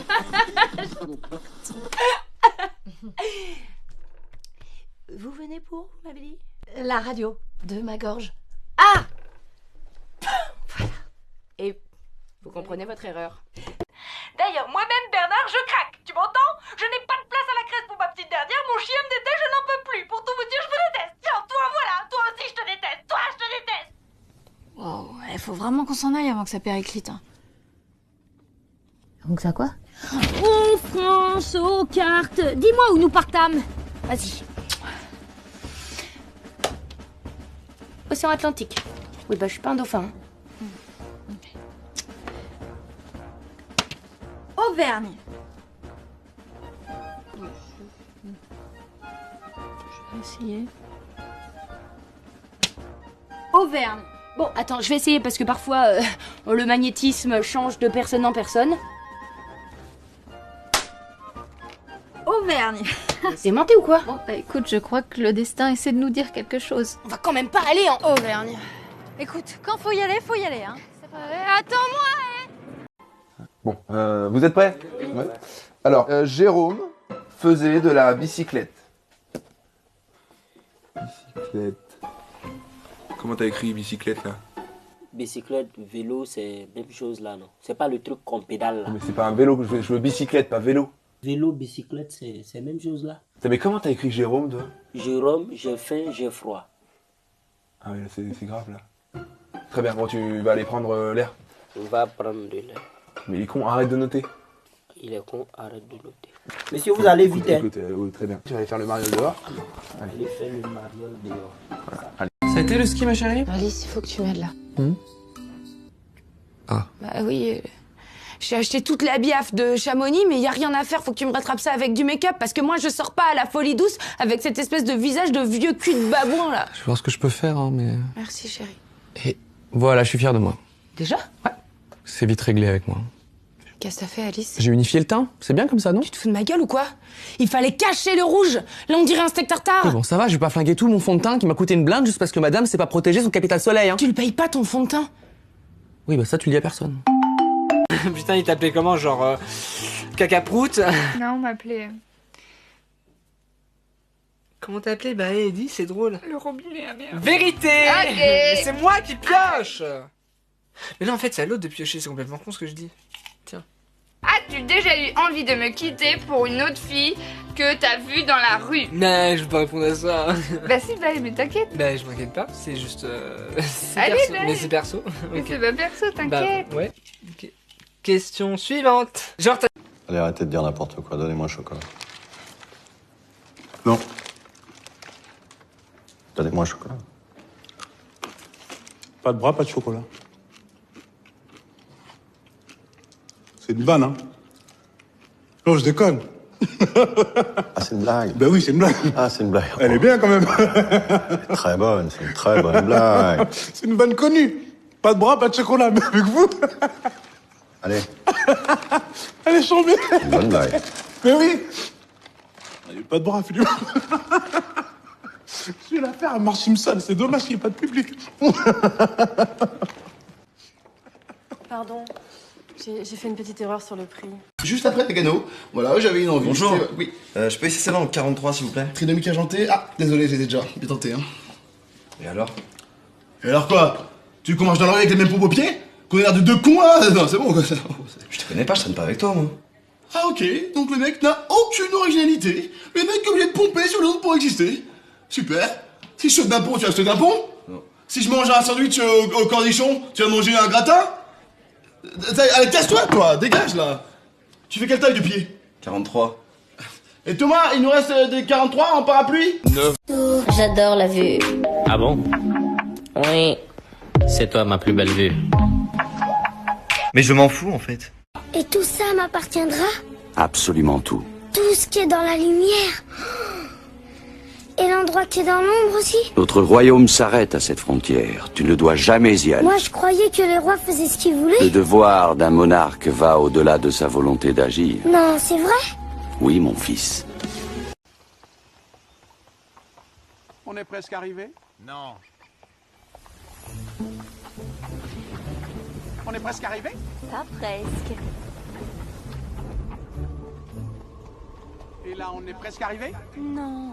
Vous venez pour, vous m'avez dit? La radio de ma gorge. Ah. Voilà. Et vous comprenez votre erreur. D'ailleurs, moi-même, Bernard, je craque. Tu m'entends? Je n'ai pas de place à la crèche pour ma petite dernière. Mon chien me déteste, je n'en peux plus. Pour tout vous dire, je vous déteste. Tiens, toi, voilà. Toi aussi, je te déteste. Toi, je te déteste. Wow, il faut vraiment qu'on s'en aille avant que ça périclite. Hein. Donc ça quoi? Oh, France, aux cartes. Dis-moi où nous partâmes. Vas-y. Océan Atlantique. Oui, bah je suis pas un dauphin. Hein. Auvergne. Je vais essayer. Auvergne. Bon, attends, je vais essayer parce que parfois le magnétisme change de personne en personne. Auvergne. C'est menté ou quoi? Bon, bah écoute, je crois que le destin essaie de nous dire quelque chose. On va quand même pas aller en Auvergne. Écoute, quand faut y aller, hein. Attends-moi, Bon, vous êtes prêts? Ouais. Alors, Jérôme faisait de la bicyclette. Bicyclette. Comment t'as écrit bicyclette là? Bicyclette, vélo, c'est même chose là, non? C'est pas le truc qu'on pédale là. Mais c'est pas un vélo que je veux bicyclette, pas vélo. Vélo, bicyclette, c'est même chose là. Mais comment t'as écrit Jérôme toi? Jérôme, j'ai faim, j'ai froid. Ah oui, là c'est grave là. Très bien, bon tu vas aller prendre l'air. On va prendre de l'air. Mais il est con, arrête de noter. Il est con, arrête de noter. Monsieur, vous allez vite, hein? Écoute, oui, très bien. Tu vas aller faire le mariole dehors. Allez faire le mariole dehors. Voilà, allez. Ça a été le ski, ma chérie? Alice, il faut que tu m'aides là. Ah. Bah oui, j'ai acheté toute la biaffe de Chamonix, mais y a rien à faire, faut que tu me rattrapes ça avec du make-up, parce que moi je sors pas à la folie douce avec cette espèce de visage de vieux cul de babouin là. Je vais voir ce que je peux faire, hein, mais... Merci chérie. Et voilà, je suis fier de moi. Déjà? C'est vite réglé avec moi. Qu'est-ce que t'as fait, Alice? J'ai unifié le teint, c'est bien comme ça, non? Tu te fous de ma gueule ou quoi? Il fallait cacher le rouge. Là, on dirait un steak tartare. Oui, bon, ça va, je vais pas flinguer tout mon fond de teint qui m'a coûté une blinde juste parce que madame s'est pas protégée son capital soleil, hein. Tu le payes pas ton fond de teint? Oui, bah ça, tu le dis à personne. Putain, il t'appelait comment, genre cacaproute? Non, on m'appelait Comment t'appelais? Bah, Eddie, c'est drôle. le robinet à merde. Vérité! Ok. Mais c'est moi qui pioche! Mais là, en fait, c'est à l'autre de piocher, c'est complètement con ce que je dis. Tiens. As-tu déjà eu envie de me quitter pour une autre fille que t'as vue dans la rue? Non, je peux pas répondre à ça. Bah si, bah mais t'inquiète. Bah, je m'inquiète pas, c'est juste. C'est Allez, perso. bah. Mais c'est perso. Mais Ok. c'est pas perso, t'inquiète. Bah, ouais. Ok. Question suivante. Genre, t'as. Allez, arrêtez de dire n'importe quoi. Donnez-moi un chocolat. Non. Donnez-moi un chocolat. Pas de bras, pas de chocolat. C'est une vanne, hein? Non, je déconne. Ah, c'est une blague. Ben oui, c'est une blague. Ah, c'est une blague. Elle est bien quand même. Très bonne, c'est une très bonne blague. C'est une vanne connue. Pas de bras, pas de chocolat, mais avec vous. Allez, Elle est chambée. une bonne blague. Mais oui. Il n'y a pas de bras, Philippe. Je vais la faire à Marge Simpson. C'est dommage qu'il n'y ait pas de public. Pardon, j'ai fait une petite erreur sur le prix. Juste après Nagano, voilà, j'avais une envie. Bonjour. C'était- Oui. Je peux essayer celle-là en 43, s'il vous plaît. Trinomique argenté. Ah, désolé, j'étais déjà bien tenté. Hein. Et alors? Et alors quoi? Tu veux qu'on marche dans la rue avec les mêmes pompes aux pieds? Qu'on ait l'air de deux cons là? Non, c'est bon quoi. Je te connais pas, je traîne pas avec toi, moi. Ah ok, donc le mec n'a aucune originalité. Le mec est obligé de pomper sur l'autre pour exister. Super. Si je saute d'un pont, tu vas sauter d'un pont? Non. Si je mange un sandwich au cornichon, tu vas manger un gratin? Allez, casse-toi toi, dégage là. Tu fais quelle taille de pied? 43. Et Thomas, il nous reste des 43 en parapluie? J'adore la vue. Ah bon? Oui. C'est toi ma plus belle vue. Mais je m'en fous, en fait. Et tout ça m'appartiendra? Absolument tout. Tout ce qui est dans la lumière. Et l'endroit qui est dans l'ombre aussi? Notre royaume s'arrête à cette frontière. Tu ne dois jamais y aller. Moi, je croyais que les rois faisaient ce qu'ils Le voulaient. devoir d'un monarque va au-delà de sa volonté d'agir. Non, c'est vrai? Oui, mon fils. On est presque arrivé? Non. On est presque arrivé? Pas presque. Et là, on est presque arrivé? Non.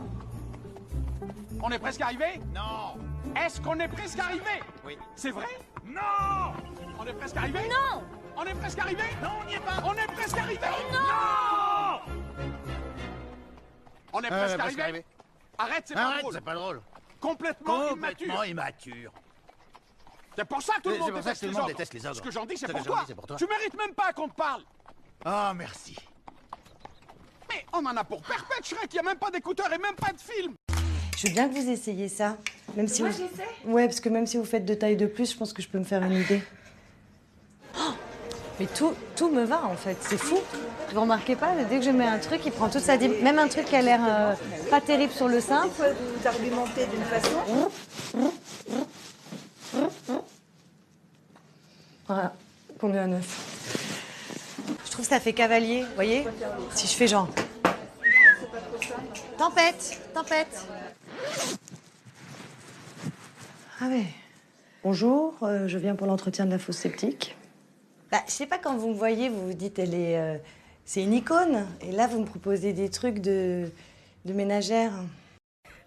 On est presque arrivé? Non. Est-ce qu'on est presque arrivé? Oui. C'est vrai? Non! On est presque arrivé? Non. On est presque arrivé? Non, on n'y est pas. On est presque arrivé? Non. On est presque arrivé? Arrête, c'est pas Arrête, drôle. c'est pas drôle. Complètement Complètement immature. immature. C'est pour ça que tout le C'est monde pour ça que déteste tout le les monde ogres. déteste les ogres. Ce que j'en dis, c'est Ce pour que j'en toi. dis, c'est pour toi. Tu mérites même pas qu'on te parle. Ah, merci. Mais on en a pour perpète, Shrek. Il y a même pas d'écouteurs et même pas de film. Je veux bien que vous essayiez ça. Même si Moi, vous... j'essaie. Ouais, parce que même si vous faites de taille de plus, je pense que je peux me faire une idée. Oh, mais tout me va en fait, c'est fou. Vous remarquez pas, dès que je mets un truc, il prend toute sa dimension. Même un truc qui a l'air pas terrible sur le sein. Des fois, vous argumentez d'une façon. Voilà, combien à 9. Je trouve que ça fait cavalier, vous voyez? Si je fais genre. Tempête, tempête. Ah ouais. Bonjour, je viens pour l'entretien de la fosse septique. Bah, je sais pas, quand vous me voyez, vous vous dites, elle est, c'est une icône. Et là, vous me proposez des trucs de ménagère.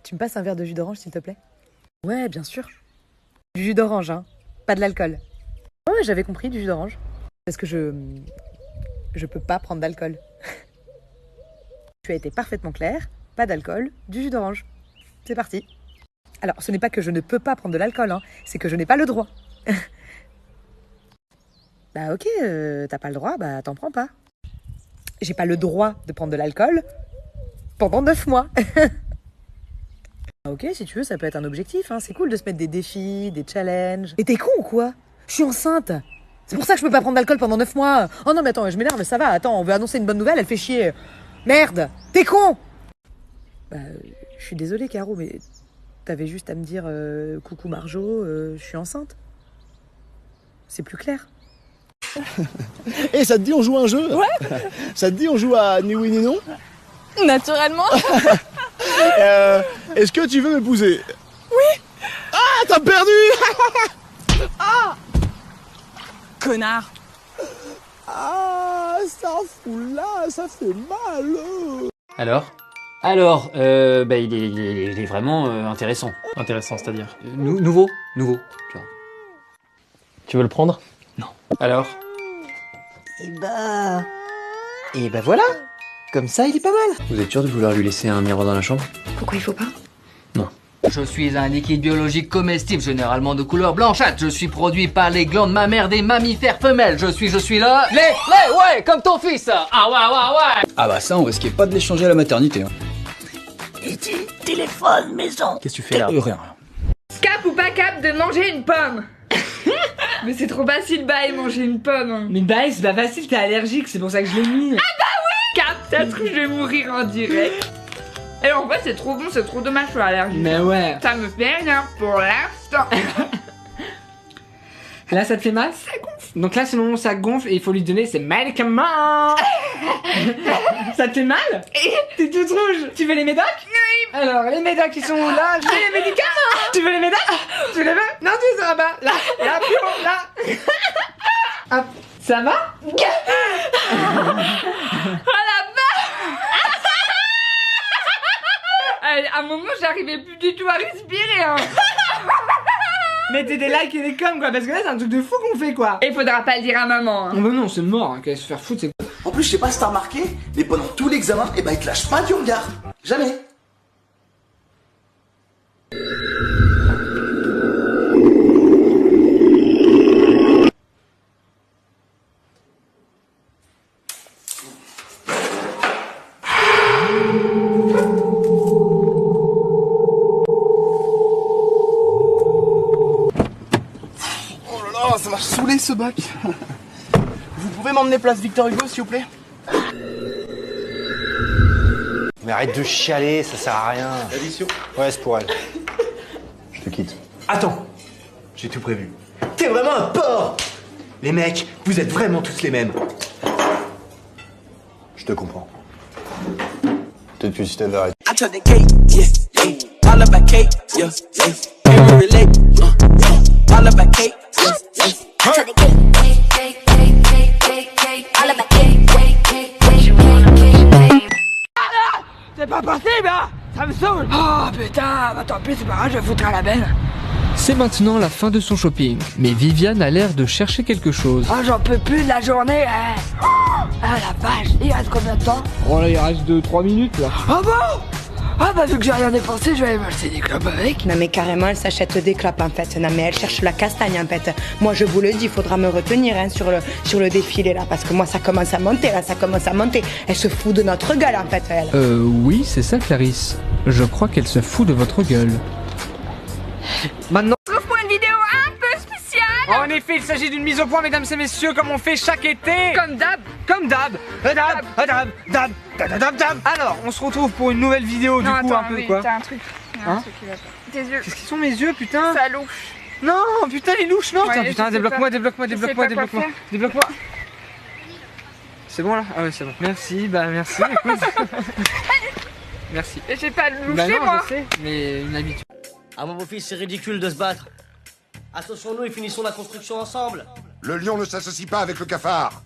Tu me passes un verre de jus d'orange, s'il te plaît? Ouais, bien sûr. Du jus d'orange, hein. Pas de l'alcool. Ouais, j'avais compris, du jus d'orange. Parce que je peux pas prendre d'alcool. Tu as été parfaitement clair. Pas d'alcool, du jus d'orange. C'est parti. Alors, ce n'est pas que je ne peux pas prendre de l'alcool, hein. C'est que je n'ai pas le droit. Bah ok, t'as pas le droit, bah t'en prends pas. J'ai pas le droit de prendre de l'alcool pendant 9 mois. Ok, si tu veux, ça peut être un objectif, hein. C'est cool de se mettre des défis, des challenges. Et t'es con ou quoi? Je suis enceinte. C'est pour ça que je peux pas prendre d'alcool pendant 9 mois. Oh non, mais attends, je m'énerve, ça va. Attends, on veut annoncer une bonne nouvelle, elle fait chier. Merde, t'es con. Bah, je suis désolée, Caro, mais t'avais juste à me dire coucou Marjo, je suis enceinte. C'est plus clair. Et ça te dit on joue à un jeu? Ouais. Ça te dit on joue à ni oui ni non? Naturellement. Est-ce que tu veux m'épouser? Oui. Ah, t'as perdu. Ah. Connard. Ah, ça fout là, ça fait mal. Alors, il est vraiment intéressant. Intéressant, c'est-à-dire Nouveau, tu vois. Tu veux le prendre? Non. Alors? Et bah voilà. Comme ça, il est pas mal. Vous êtes sûr de vouloir lui laisser un miroir dans la chambre? Pourquoi il faut pas? Je suis un liquide biologique comestible, généralement de couleur blanchâtre. Je suis produit par les glandes mammaires des mammifères femelles. Je suis le... ouais, comme ton fils. Ah ouais. Ah bah ça, on risquait pas de l'échanger à la maternité. Hein. Et tu téléphone, maison. Qu'est-ce que tu fais là? Rien. Cap ou pas cap de manger une pomme? Mais c'est trop facile, Baï, manger une pomme. Hein. Mais Baï, c'est pas facile, t'es allergique, c'est pour ça que je l'ai mis. Ah bah oui! Cap, t'as cru que je vais mourir en direct. Et en fait, c'est trop bon, c'est trop dommage, je suis allergique. Mais ouais. Ça me fait rien pour l'instant. Là, ça te fait mal? Ça gonfle. Donc là, sinon, ça gonfle et il faut lui donner ses médicaments. Ça te fait mal? T'es toute rouge. Tu veux les médocs? Oui. Alors, les médocs, ils sont où là? J'ai les médicaments. Tu veux les médocs? Tu les veux? Non, tu les as là-bas. Là, plus haut, là. Hop. Ça va? Oh la vache! À un moment, j'arrivais plus du tout à respirer. Hein. Mettez des likes et des coms quoi, parce que là c'est un truc de fou qu'on fait quoi. Et faudra pas le dire à maman. Hein. Oh bah non, c'est mort, hein, qu'elle se faire foutre, c'est... En plus, je sais pas si t'as remarqué, mais pendant tout l'examen, il te lâche pas du regard. Jamais. Ça m'a saoulé ce bac. Vous pouvez m'emmener place Victor Hugo s'il vous plaît? Mais arrête de chialer, ça sert à rien. L'addition? Ouais, c'est pour elle. Je te quitte. Attends, j'ai tout prévu. T'es vraiment un porc! Les mecs, vous êtes vraiment tous les mêmes. Je te comprends. Peut-être que si t'avais arrêté. C'est pas possible, hein. Ça me saoule. Oh putain, bah tant pis, c'est pas grave, je vais foutre à la benne. C'est maintenant la fin de son shopping, mais Viviane a l'air de chercher quelque chose. Oh, j'en peux plus de la journée, hein. Ah la vache, il reste combien de temps? Oh là, il reste 2-3 minutes là. Ah bon? Ah bah vu que j'ai rien dépensé, je vais aller m'acheter des clopes avec. Non mais carrément, elle s'achète des clopes en fait. Non mais elle cherche la castagne en fait. Moi je vous le dis, il faudra me retenir hein, sur le défilé là, parce que moi ça commence à monter là, ça commence à monter. Elle se fout de notre gueule en fait, elle. Oui, c'est ça Clarisse. Je crois qu'elle se fout de votre gueule. Maintenant... On se retrouve pour une vidéo un peu spéciale. En effet, il s'agit d'une mise au point, mesdames et messieurs, comme on fait chaque été. Comme d'hab. Comme d'hab. Alors, on se retrouve pour une nouvelle vidéo, du coup, un peu quoi. T'as un truc. Hein? Tes yeux. Qu'est-ce qu'ils sont mes yeux, putain? Ça louche. Non, putain, les louches, non. Ouais, putain, débloque-moi. Débloque-moi. C'est bon là? Ah ouais, c'est bon. Merci, bah merci. Écoute. Merci. J'ai pas louché, bah non, moi. Je sais, mais une habitude. Ah mon beau-fils, c'est ridicule de se battre. Associons-nous et finissons la construction ensemble. Le lion ne s'associe pas avec le cafard.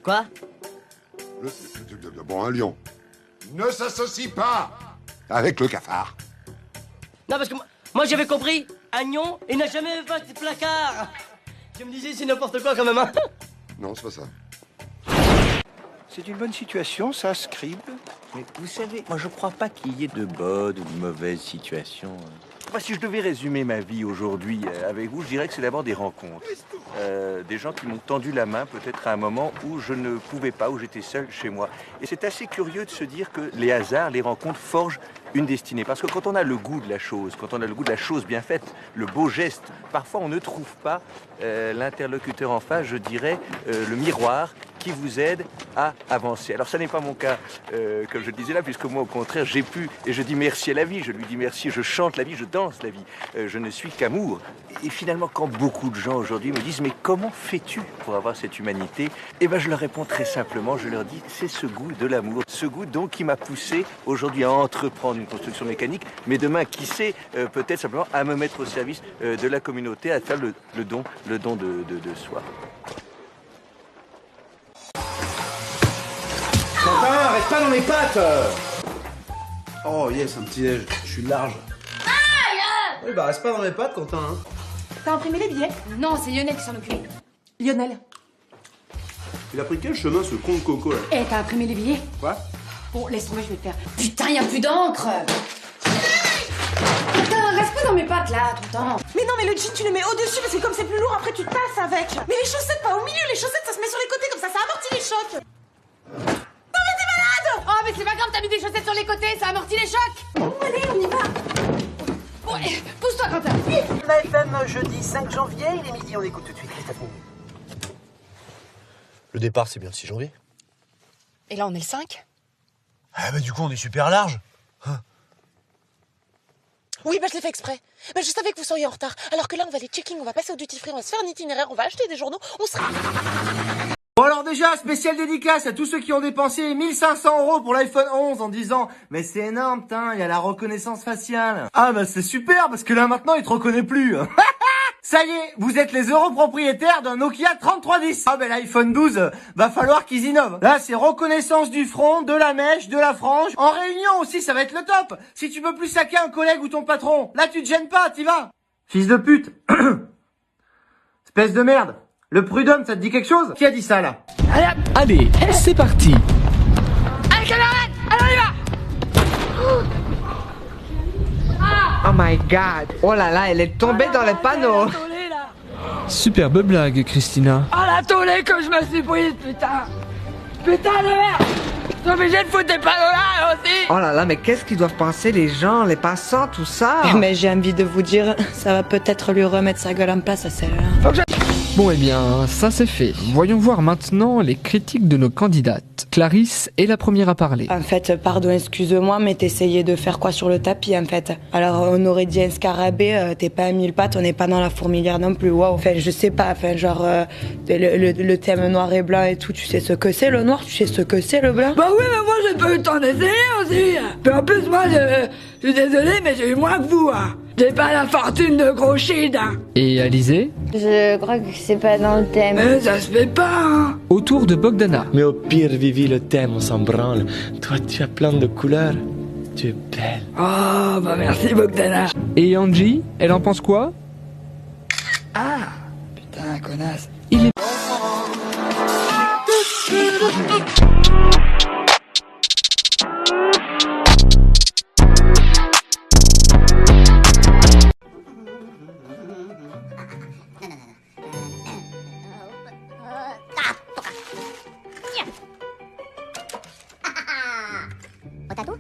Quoi? Bon, un lion ne s'associe pas avec le cafard. Non, parce que moi j'avais compris, un lion, il n'a jamais vaincu des placards. Je me disais, c'est n'importe quoi quand même, hein. Non, c'est pas ça. C'est une bonne situation, ça, Scribe. Mais vous savez, moi je crois pas qu'il y ait de bonnes ou de mauvaises situations. Moi, si je devais résumer ma vie aujourd'hui avec vous, je dirais que c'est d'abord des rencontres. Des gens qui m'ont tendu la main peut-être à un moment où je ne pouvais pas, où j'étais seul chez moi. Et c'est assez curieux de se dire que les hasards, les rencontres forgent une destinée. Parce que quand on a le goût de la chose, quand on a le goût de la chose bien faite, le beau geste, parfois on ne trouve pas l'interlocuteur en face, je dirais, le miroir qui vous aide à avancer. Alors ça n'est pas mon cas, comme je le disais là, puisque moi au contraire j'ai pu, et je dis merci à la vie, je lui dis merci, je chante la vie, je danse la vie, je ne suis qu'amour. Et finalement quand beaucoup de gens aujourd'hui me disent mais comment fais-tu pour avoir cette humanité? Eh bien je leur réponds très simplement, je leur dis c'est ce goût de l'amour, ce goût donc qui m'a poussé aujourd'hui à entreprendre une construction mécanique, mais demain qui sait peut-être simplement à me mettre au service de la communauté, à faire le don de soi. Quentin, reste pas dans les pattes. Oh yes, un petit déj, je suis large. Oui bah reste pas dans les pattes Quentin hein. T'as imprimé les billets? Non, c'est Lionel qui s'en occupe. Lionel. Il a pris quel chemin ce con de Coco là? Eh, t'as imprimé les billets? Quoi? Bon, laisse tomber, je vais le faire. Putain, y a plus d'encre. Putain, reste pas dans mes pattes là, tout le temps. Mais non, mais le jean, tu le mets au-dessus parce que comme c'est plus lourd, après tu te passes avec. Mais les chaussettes, pas au milieu, les chaussettes, ça se met sur les côtés, comme ça amortit les chocs. Non, mais t'es malade! Oh, mais c'est pas grave, t'as mis des chaussettes sur les côtés, ça amortit les chocs. Bon, allez, on y va. Bon, pousse-toi, Quentin. La FM, jeudi 5 janvier, il est midi, on écoute tout de suite Christophe Mini. Le départ c'est bien le 6 janvier. Et là, on est le 5? Ah bah du coup on est super large. Oui, bah je l'ai fait exprès. Bah je savais que vous seriez en retard. Alors que là, on va aller checking, on va passer au duty free, on va se faire un itinéraire, on va acheter des journaux, on sera... Bon alors déjà, spécial dédicace à tous ceux qui ont dépensé 1500 € pour l'iPhone 11 en disant « Mais c'est énorme, putain, il y a la reconnaissance faciale. » Ah bah c'est super, parce que là maintenant, il te reconnaît plus. Ça y est, vous êtes les heureux propriétaires d'un Nokia 3310. Ah ben l'iPhone 12, va falloir qu'ils innovent. Là, c'est reconnaissance du front, de la mèche, de la frange. En réunion aussi, ça va être le top. Si tu peux plus saquer un collègue ou ton patron, là tu te gênes pas, t'y vas. Fils de pute. Espèce de merde. Le prud'homme, ça te dit quelque chose? Qui a dit ça, là? Allez, c'est parti. Allez, camarades, allez, on y va. Oh my god. Oh là là, elle est tombée dans le panneau. Superbe blague, Christina. Oh la tollée que je me suis prise, putain. Putain de merde. T'es obligé de foutre des panneaux là aussi. Oh là là, mais qu'est-ce qu'ils doivent penser les gens, les passants, tout ça? Mais j'ai envie de vous dire, ça va peut-être lui remettre sa gueule en place à celle-là. Bon eh bien, ça c'est fait. Voyons voir maintenant les critiques de nos candidates. Clarisse est la première à parler. En fait, pardon, excuse-moi, mais t'essayais de faire quoi sur le tapis, en fait? Alors, on aurait dit un scarabée, t'es pas à 1000 pattes, on n'est pas dans la fourmilière non plus, waouh. Enfin, je sais pas, enfin, genre, le thème noir et blanc et tout, tu sais ce que c'est le noir, tu sais ce que c'est le blanc? Bah oui, mais moi j'ai pas eu le temps d'essayer aussi. Puis en plus, moi, je suis désolé, mais j'ai eu moins que vous, hein. J'ai pas la fortune de gros shit, hein. Et Alizé? Je crois que c'est pas dans le thème. Mais ça se fait pas, hein. Autour de Bogdana. Mais au pire, Vivi, le thème, on s'en branle. Toi, tu as plein de couleurs. Tu es belle. Oh, bah merci, Bogdana. Et Angie, elle en pense quoi? Ah, putain, connasse. Il est... Potato?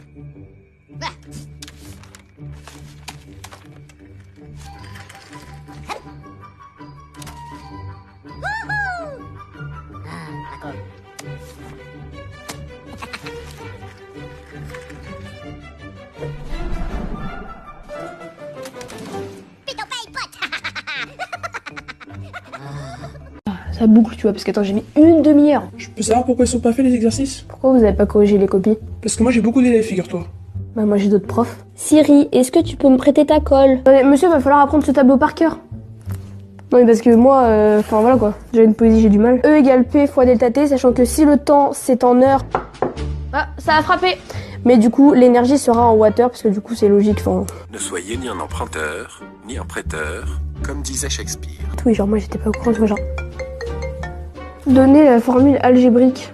Ça boucle, tu vois, parce qu'attends, j'ai mis une demi-heure. Je peux savoir pourquoi ils sont pas faits les exercices? Pourquoi vous avez pas corrigé les copies? Parce que moi j'ai beaucoup d'élèves, figure-toi. Bah moi j'ai d'autres profs. Siri, est-ce que tu peux me prêter ta colle? Monsieur, va falloir apprendre ce tableau par cœur. Non mais parce que moi, enfin voilà quoi, j'ai une poésie, j'ai du mal. E égale P fois delta T, sachant que si le temps c'est en heures... Ah, ça a frappé. Mais du coup, l'énergie sera en water, parce que du coup c'est logique, enfin... Ne soyez ni un emprunteur, ni un prêteur, comme disait Shakespeare. Oui, genre moi j'étais pas au courant, tu vois, genre... Donner la formule algébrique.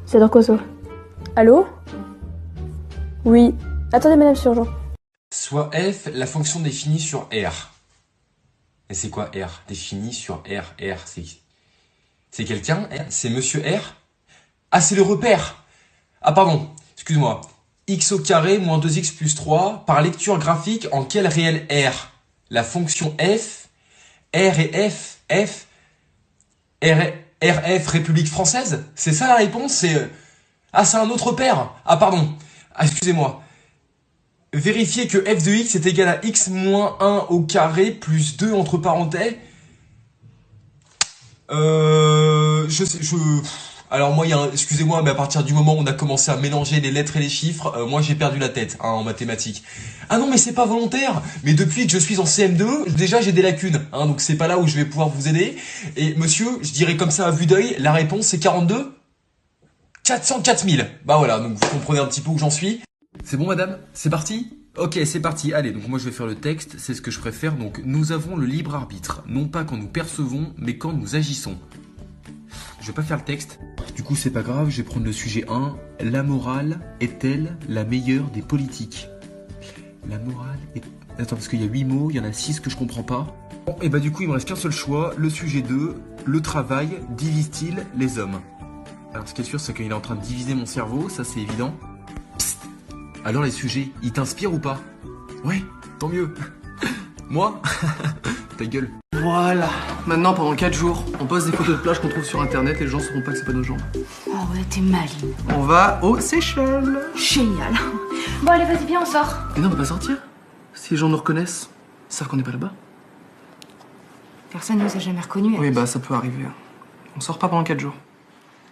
C'est dans quoi ça? Allô? Oui. Attendez madame Surgeon. Soit f la fonction définie sur R. Et c'est quoi R? Définie sur R. R, c'est quelqu'un? C'est monsieur R? Ah, c'est le repère! Ah, pardon, excuse-moi. X au carré moins 2x plus 3 par lecture graphique en quel réel R? La fonction f, R et F, R RF, République française? C'est ça la réponse? C'est... Ah, c'est un autre pair. Ah, pardon. Ah, excusez-moi. Vérifiez que f de x est égal à x moins 1 au carré plus 2 entre parenthèses. Alors moi, excusez-moi, mais à partir du moment où on a commencé à mélanger les lettres et les chiffres, moi j'ai perdu la tête en mathématiques. Ah non, mais c'est pas volontaire. Mais depuis que je suis en CM2, déjà j'ai des lacunes, donc c'est pas là où je vais pouvoir vous aider. Et monsieur, je dirais comme ça à vue d'œil, la réponse c'est 42 404 000. Bah voilà, donc vous comprenez un petit peu où j'en suis. C'est bon madame? C'est parti? Ok, c'est parti. Allez, donc moi je vais faire le texte, c'est ce que je préfère. Donc nous avons le libre arbitre, non pas quand nous percevons, mais quand nous agissons. Je vais pas faire le texte. Du coup, c'est pas grave, je vais prendre le sujet 1. La morale est-elle la meilleure des politiques? La morale est... Attends, parce qu'il y a 8 mots, il y en a 6 que je comprends pas. Bon, et bah du coup, il me reste qu'un seul choix. Le sujet 2. Le travail divise-t-il les hommes? Alors, ce qui est sûr, c'est qu'il est en train de diviser mon cerveau, ça c'est évident. Psst. Alors les sujets, ils t'inspirent ou pas? Ouais, tant mieux. Moi? Ta gueule. Voilà, maintenant pendant 4 jours, on poste des photos de plage qu'on trouve sur internet et les gens sauront pas que c'est pas nos jambes. Oh ouais, t'es maligne. On va aux Seychelles. Génial. Bon allez, vas-y, viens, on sort. Mais non, on peut pas sortir. Si les gens nous reconnaissent, ils savent qu'on n'est pas là-bas. Personne nous a jamais reconnus. Oui, bah ça peut arriver. On sort pas pendant 4 jours.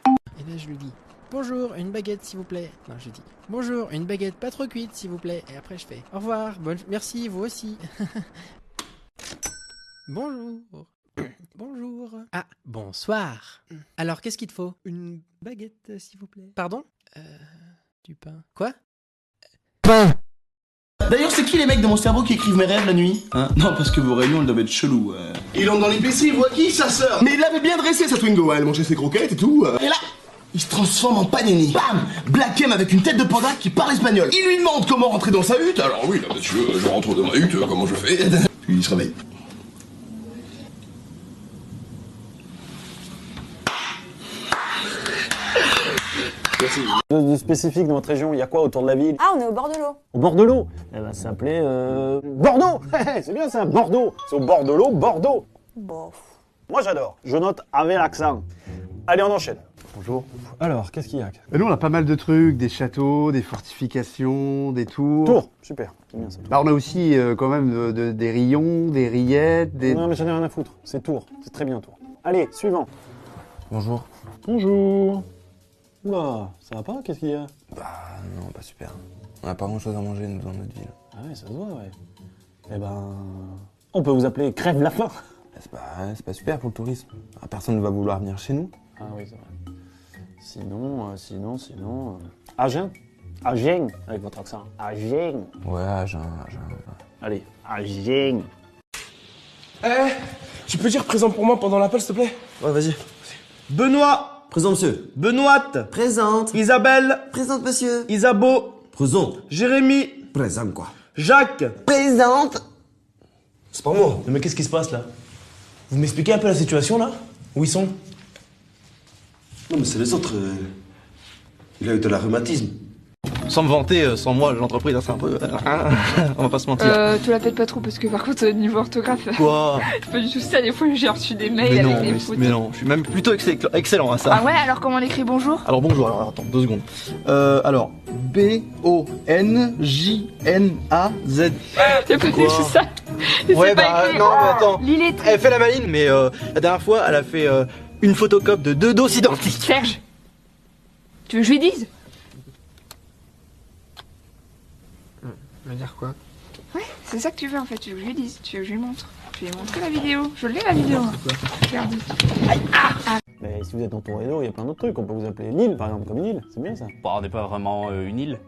Et là je lui dis, bonjour, une baguette s'il vous plaît. Non, je dis, bonjour, une baguette pas trop cuite s'il vous plaît. Et après je fais, au revoir, merci, vous aussi. Bonjour. Bonjour. Ah, bonsoir. Alors, qu'est-ce qu'il te faut? Une baguette, s'il vous plaît. Pardon? Du pain. Quoi? Pain. D'ailleurs, c'est qui les mecs de mon cerveau qui écrivent mes rêves la nuit? Hein? Non, parce que vos réunions, elles doivent être cheloues. Il entre dans l'épicerie, il voit qui? Sa sœur. Mais il l'avait bien dressé, sa Twingo. Elle mangeait ses croquettes et tout. Et là, il se transforme en panini. Bam! Black M avec une tête de panda qui parle espagnol. Il lui demande comment rentrer dans sa hutte. Alors oui, là, monsieur, je rentre dans ma hutte, comment je fais? Puis il se réveille. Merci. De spécifique dans votre région, il y a quoi autour de la ville? Ah, on est au bord de l'eau. Au bord de l'eau? Eh ben, ça s'appelait Bordeaux. C'est bien ça, Bordeaux. C'est au bord de l'eau, Bordeaux. Bon. Moi j'adore. Je note avec l'accent. Allez, on enchaîne. Bonjour. Alors, qu'est-ce qu'il y a? Nous, on a pas mal de trucs, des châteaux, des fortifications, des tours. Tours, super, c'est bien ça. Bah, on a aussi quand même des rayons, des rillettes, des... Non, mais j'en ai rien à foutre. C'est Tours, c'est très bien Tours. Allez, suivant. Bonjour. Bonjour. Oula, ça va pas? Qu'est-ce qu'il y a? Bah non, pas super. On a pas grand chose à manger nous dans notre ville. Ah ouais, ça se voit, ouais. Eh ben... On peut vous appeler Crève la faim. C'est pas super pour le tourisme. Personne ne va vouloir venir chez nous. Ah oui, c'est vrai. Sinon... Agen? Agen, avec votre accent. Agen. Ouais, Agen. Allez, Agen. Tu peux dire présent pour moi pendant l'appel, s'il te plaît? Ouais, vas-y. Benoît. Présent, monsieur. Benoîte. Présente. Isabelle. Présente, monsieur. Isabeau. Présente. Jérémy. Présente, quoi. Jacques. Présente. C'est pas moi. Mais qu'est-ce qui se passe là? Vous m'expliquez un peu la situation là? Où ils sont? Non, mais c'est les autres. Il a eu de la rhumatisme. Sans me vanter, sans moi, l'entreprise, c'est un peu... on va pas se mentir. Tu la pètes pas trop parce que par contre, niveau orthographe... Quoi? C'est pas du tout ça, des fois j'ai reçu des mails avec des fautes. Mais non, je suis même plutôt excellent à ça. Ah ouais, alors comment on écrit bonjour? Alors bonjour, alors attends, 2 secondes. Alors, B-O-N-J-N-A-Z. T'as pas dit ça? Ouais, bah non, mais attends. L'illettré. Elle fait la maline, mais la dernière fois, elle a fait une photocopie de 2 dos identiques. Serge, tu veux que je lui dise? Je veux dire quoi? Ouais, c'est ça que tu veux en fait, tu veux que je lui dise, tu veux que je lui montre. Je vais lui montrer la vidéo, je l'ai la vidéo. Regarde. Mais si vous êtes entouré d'eau, il y a plein d'autres trucs. On peut vous appeler l'île, par exemple, comme une île. C'est bien ça. Bah, on n'est pas vraiment une île.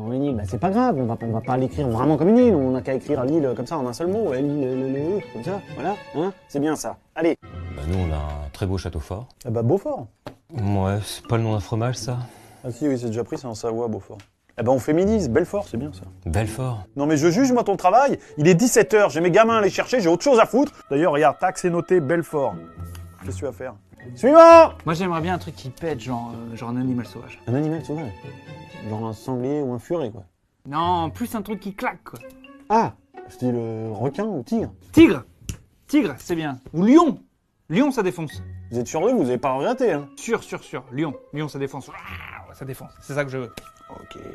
Une île, c'est pas grave. On va pas l'écrire vraiment comme une île. On n'a qu'à écrire l'île comme ça en un seul mot. L'île, comme ça. Voilà. Hein, c'est bien ça. Allez. Bah, nous, on a un très beau château fort. Ah bah, Beaufort. Ouais, c'est pas le nom d'un fromage, ça. Ah si, oui, c'est déjà pris, c'est en Savoie, Beaufort. Eh ben on féminise, Belfort, c'est bien ça. Belfort. Non mais je juge moi ton travail, il est 17h, j'ai mes gamins à aller chercher, j'ai autre chose à foutre. D'ailleurs, regarde, tac, c'est noté, Belfort. Qu'est-ce que tu vas faire? Suivant! Moi j'aimerais bien un truc qui pète, genre un animal sauvage. Un animal sauvage? Genre un sanglier ou un furet, quoi. Non, plus un truc qui claque, quoi. Ah! Style requin ou tigre? Tigre! Tigre, c'est bien. Ou lion! Lion, ça défonce. Vous êtes sûr de vous, vous avez pas regretté, hein? Sûr. Lyon, ça défonce. Ça défonce, c'est ça que je veux. Ok. Putain,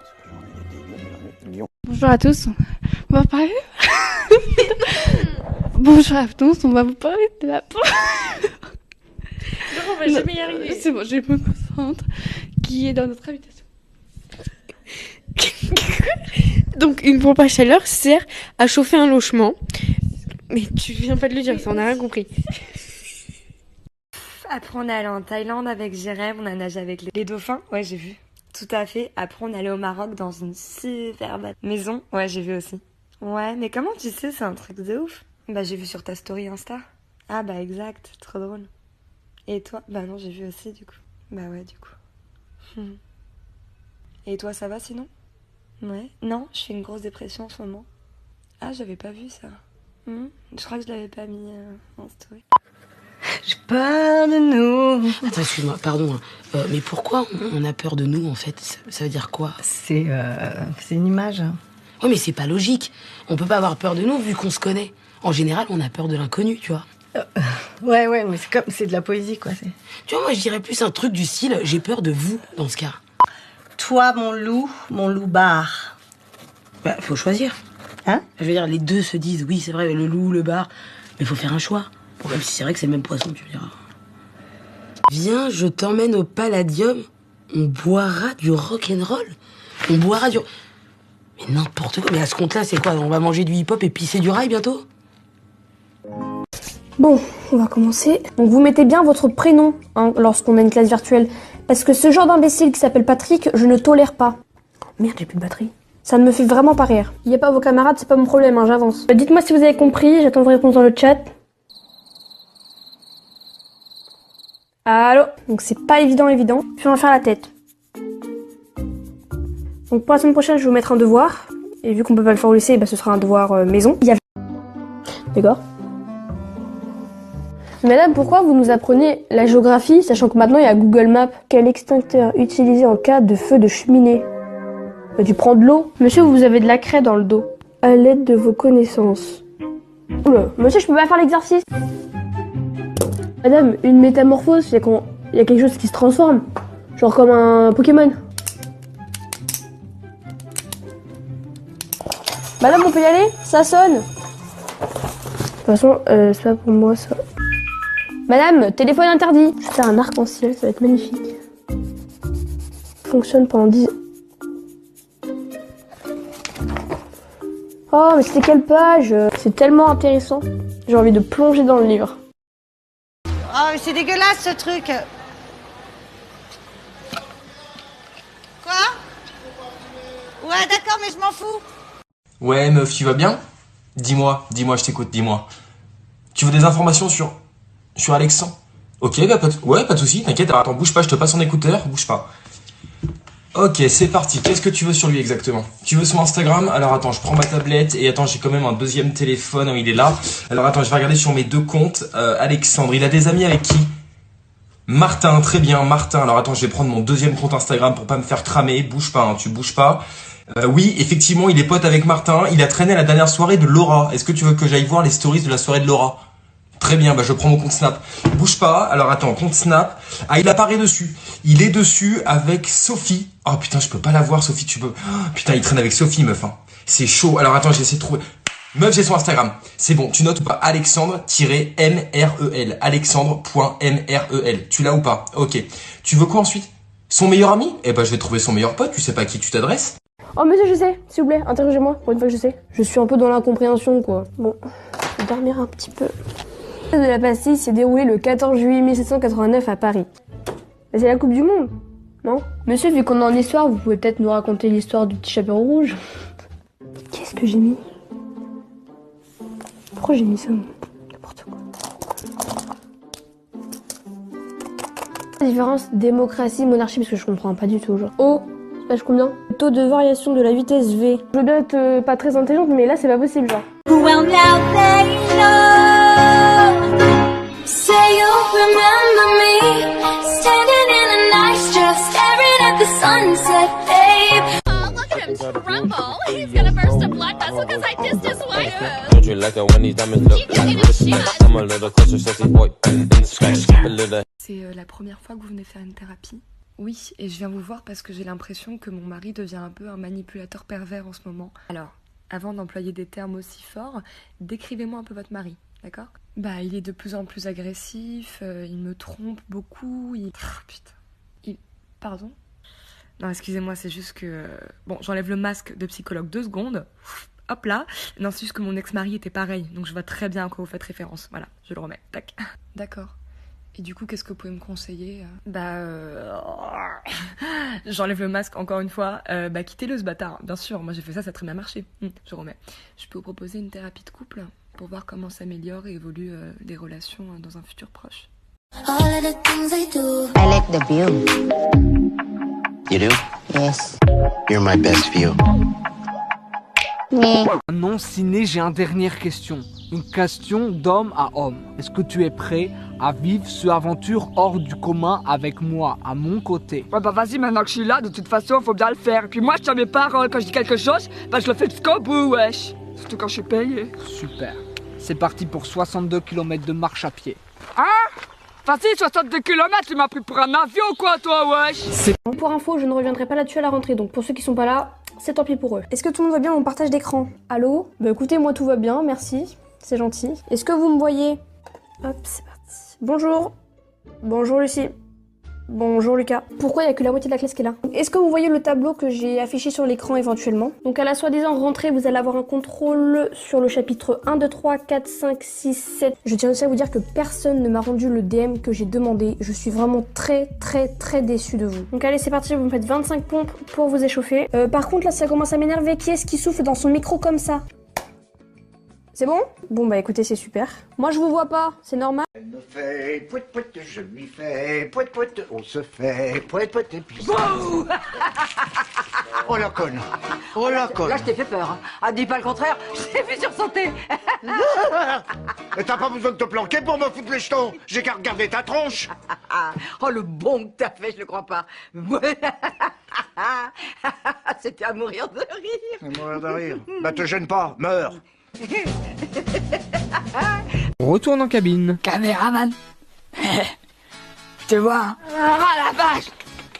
c'est la journée des Lyon. Bonjour à tous, on va parler... Bonjour à tous, on va vous parler de la... Non, on va jamais y arriver. C'est bon, je me concentre. Qui est dans notre habitation. Donc, une pompe à chaleur sert à chauffer un logement. Mais tu viens pas de le dire, ça, on n'a rien compris. Après, on est allé en Thaïlande avec Jérém, on a nagé avec les dauphins. Ouais, j'ai vu. Tout à fait. Après, on est allé au Maroc dans une superbe maison. Ouais, j'ai vu aussi. Ouais, mais comment tu sais, c'est un truc de ouf. Bah, j'ai vu sur ta story Insta. Ah, bah, exact. Trop drôle. Et toi? Bah, non, j'ai vu aussi, du coup. Bah, ouais, du coup. Et toi, ça va sinon? Ouais. Non, je fais une grosse dépression en ce moment. Ah, j'avais pas vu ça. Je crois que je l'avais pas mis en story. Je peur de nous. Attends, excuse-moi, pardon. Mais pourquoi on a peur de nous, en fait? Ça veut dire quoi? C'est une image. Oui, mais c'est pas logique. On peut pas avoir peur de nous vu qu'on se connaît. En général, on a peur de l'inconnu, tu vois. Ouais, mais c'est de la poésie, quoi. Tu vois, moi, je dirais plus un truc du style « j'ai peur de vous » dans ce cas. Toi, mon loup bar. Bah, faut choisir. Hein? Je veux dire, les deux se disent « oui, c'est vrai, le loup, le bar », mais faut faire un choix. Bon, même si c'est vrai que c'est le même poisson, tu diras. Viens, je t'emmène au Palladium, on boira du rock'n'roll. On boira du... Mais n'importe quoi, mais à ce compte-là, c'est quoi? On va manger du hip-hop et pisser du rail bientôt? Bon, on va commencer. Donc vous mettez bien votre prénom lorsqu'on a une classe virtuelle. Parce que ce genre d'imbécile qui s'appelle Patrick, je ne tolère pas. Merde, j'ai plus de batterie. Ça ne me fait vraiment pas rire. Il n'y a pas vos camarades, c'est pas mon problème, j'avance. Dites-moi si vous avez compris, j'attends vos réponses dans le chat. Allô? Donc c'est pas évident. Puis on va faire la tête. Donc pour la semaine prochaine, je vais vous mettre un devoir. Et vu qu'on peut pas le faire au lycée, bah, ce sera un devoir maison. D'accord? Madame, pourquoi vous nous apprenez la géographie, sachant que maintenant il y a Google Maps? Quel extincteur utilisé en cas de feu de cheminée? Bah, tu prends de l'eau. Monsieur, vous avez de la craie dans le dos. À l'aide de vos connaissances. Oula, monsieur, je peux pas faire l'exercice. Madame, une métamorphose, c'est quand il y a quelque chose qui se transforme. Genre comme un Pokémon. Madame, on peut y aller? Ça sonne. De toute façon, c'est pas pour moi ça. Madame, téléphone interdit. Je vais faire un arc-en-ciel, ça va être magnifique. Fonctionne pendant 10... Oh, mais c'était quelle page? C'est tellement intéressant. J'ai envie de plonger dans le livre. Oh, mais c'est dégueulasse ce truc. Quoi? Ouais, d'accord, mais je m'en fous. Ouais, meuf, tu vas bien? Dis-moi, je t'écoute, dis-moi. Tu veux des informations sur Alexandre? Ok, bah pas de soucis, t'inquiète, alors attends, bouge pas, je te passe son écouteur, bouge pas. Ok, c'est parti, qu'est-ce que tu veux sur lui exactement? Tu veux son Instagram? Alors attends, je prends ma tablette, et attends, j'ai quand même un deuxième téléphone, il est là. Alors attends, je vais regarder sur mes deux comptes. Alexandre, il a des amis avec qui? Martin, très bien, Martin. Alors attends, je vais prendre mon deuxième compte Instagram pour pas me faire cramer, bouge pas, hein, tu bouges pas. Oui, effectivement, il est pote avec Martin, il a traîné à la dernière soirée de Laura. Est-ce que tu veux que j'aille voir les stories de la soirée de Laura? Très bien, bah je prends mon compte Snap. Bouge pas, alors attends, compte Snap. Ah, il apparaît dessus. Il est dessus avec Sophie. Oh putain, je peux pas la voir, Sophie, tu peux... Oh, putain, il traîne avec Sophie, meuf. Hein. C'est chaud. Alors attends, j'essaie de trouver... Meuf, j'ai son Instagram. C'est bon, tu notes ou pas? Alexandre-MREL. Alexandre.MREL. Tu l'as ou pas? Ok. Tu veux quoi ensuite? Son meilleur ami? Eh ben, je vais trouver son meilleur pote. Tu sais pas à qui tu t'adresses? Oh monsieur, je sais, s'il vous plaît, interrogez-moi, pour une fois que je sais. Je suis un peu dans l'incompréhension, quoi. Bon, je vais dormir un petit peu. Le de la pastille s'est déroulé le 14 juillet 1789 à Paris. Mais c'est la Coupe du Monde, non? Monsieur, vu qu'on est en histoire, vous pouvez peut-être nous raconter l'histoire du petit chaperon rouge. Qu'est-ce que j'ai mis? Pourquoi j'ai mis ça? N'importe quoi. La différence démocratie-monarchie, parce que je comprends pas du tout, genre. Oh, page combien? Taux de variation de la vitesse V. Je dois être pas très intelligente, mais là c'est pas possible, genre. Well, now they know. Say you'll remember me standing in a nice dress, staring at the sunset, babe. Oh, look at him tremble. He's gonna burst a blood vessel because I kissed his wife. you like it when these diamonds look like respect. I'm a little closer, sexy boy. A little. C'est la première fois que vous venez faire une thérapie? Oui, et je viens vous voir parce que j'ai l'impression que mon mari devient un peu un manipulateur pervers en ce moment. Alors, avant d'employer des termes aussi forts, décrivez-moi un peu votre mari, d'accord? Bah, il est de plus en plus agressif, il me trompe beaucoup, putain. Pardon? Non, excusez-moi, c'est juste que... Bon, j'enlève le masque de psychologue 2 secondes. Hop là. Non, c'est juste que mon ex-mari était pareil, donc je vois très bien à quoi vous faites référence. Voilà, je le remets. Tac. D'accord. Et du coup, qu'est-ce que vous pouvez me conseiller? J'enlève le masque encore une fois. Quittez-le ce bâtard. Bien sûr, moi j'ai fait ça, ça a très bien marché. Je remets. Je peux vous proposer une thérapie de couple pour voir comment s'améliorent et évoluent les relations dans un futur proche. I like the view. You do? Yes. You're my best view. Non, Ciné, j'ai une dernière question. Une question d'homme à homme. Est-ce que tu es prêt à vivre cette aventure hors du commun avec moi, à mon côté? Ouais, bah vas-y, maintenant que je suis là, de toute façon, faut bien le faire. Et puis moi, je tiens mes paroles. Quand je dis quelque chose, je le fais jusqu'au bout, wesh. Surtout quand je suis payé. Super. C'est parti pour 62 km de marche à pied. Hein? Vas-y, 62 km, tu m'as pris pour un avion ou quoi, toi, wesh? Pour info, je ne reviendrai pas là-dessus à la rentrée, donc pour ceux qui sont pas là, c'est tant pis pour eux. Est-ce que tout le monde va bien mon partage d'écran? Allô? Bah écoutez, moi tout va bien, merci. C'est gentil. Est-ce que vous me voyez? Hop, c'est parti. Bonjour. Bonjour Lucie. Bonjour Lucas. Pourquoi il n'y a que la moitié de la classe qui est là? Est-ce que vous voyez le tableau que j'ai affiché sur l'écran éventuellement? Donc à la soi-disant rentrée, vous allez avoir un contrôle sur le chapitre 1, 2, 3, 4, 5, 6, 7. Je tiens aussi à vous dire que personne ne m'a rendu le DM que j'ai demandé. Je suis vraiment très déçue de vous. Donc allez, c'est parti, vous me faites 25 pompes pour vous échauffer. Par contre là, ça commence à m'énerver. Qui est-ce qui souffle dans son micro comme ça? C'est bon? Bon bah écoutez, c'est super. Moi je vous vois pas, c'est normal. Elle me fait pouet pouet, je lui fais pouet pouet, on se fait pouet pouet et puis... Bouh. Oh la conne! Oh la conne! Là je t'ai fait peur, hein. Ah dis pas le contraire, je t'ai vu sursauter. Mais t'as pas besoin de te planquer pour me foutre les jetons. J'ai qu'à regarder ta tronche. Oh le bon que t'as fait, je le crois pas. C'était à mourir de rire. À mourir de rire. Bah te gêne pas, meurs. On retourne en cabine. Caméraman. Tu vois? Ah la vache!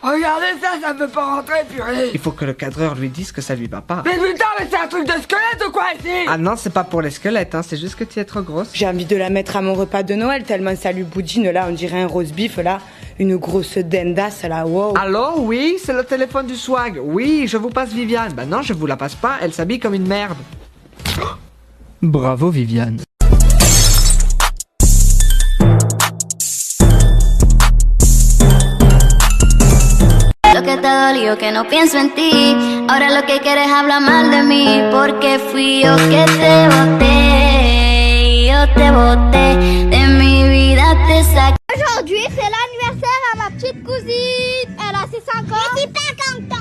Regardez ça, ça peut pas rentrer, purée! Il faut que le cadreur lui dise que ça lui va pas. Mais putain, mais c'est un truc de squelette ou quoi ici? Ah non, c'est pas pour les squelettes, hein, c'est juste que tu es trop grosse. J'ai envie de la mettre à mon repas de Noël, tellement ça lui boudine, là, on dirait un roast beef, là. Une grosse dendasse, là, wow. Allô, oui, c'est le téléphone du swag. Oui, je vous passe Viviane. Bah non, je vous la passe pas, elle s'habille comme une merde. Bravo Viviane. Lo que te dolió que no pienso en ti. Ahora lo que quieres hablar mal de mí. Porque fui yo que te boté. Yo te boté. De mi vida te saqué. Aujourd'hui, c'est l'anniversaire à ma petite cousine. Elle a ses 5 ans. Je suis pas contente.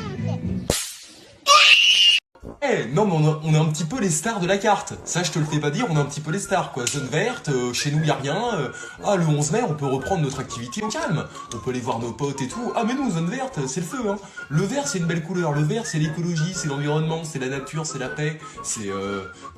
Eh, non mais on est un petit peu les stars de la carte. Ça je te le fais pas dire, on est un petit peu les stars quoi. Zone verte, chez nous y a rien. Le 11 mai on peut reprendre notre activité au calme. On peut aller voir nos potes et tout. Ah mais nous, zone verte, c'est le feu hein. Le vert c'est une belle couleur, le vert c'est l'écologie, c'est l'environnement, c'est la nature, c'est la paix. C'est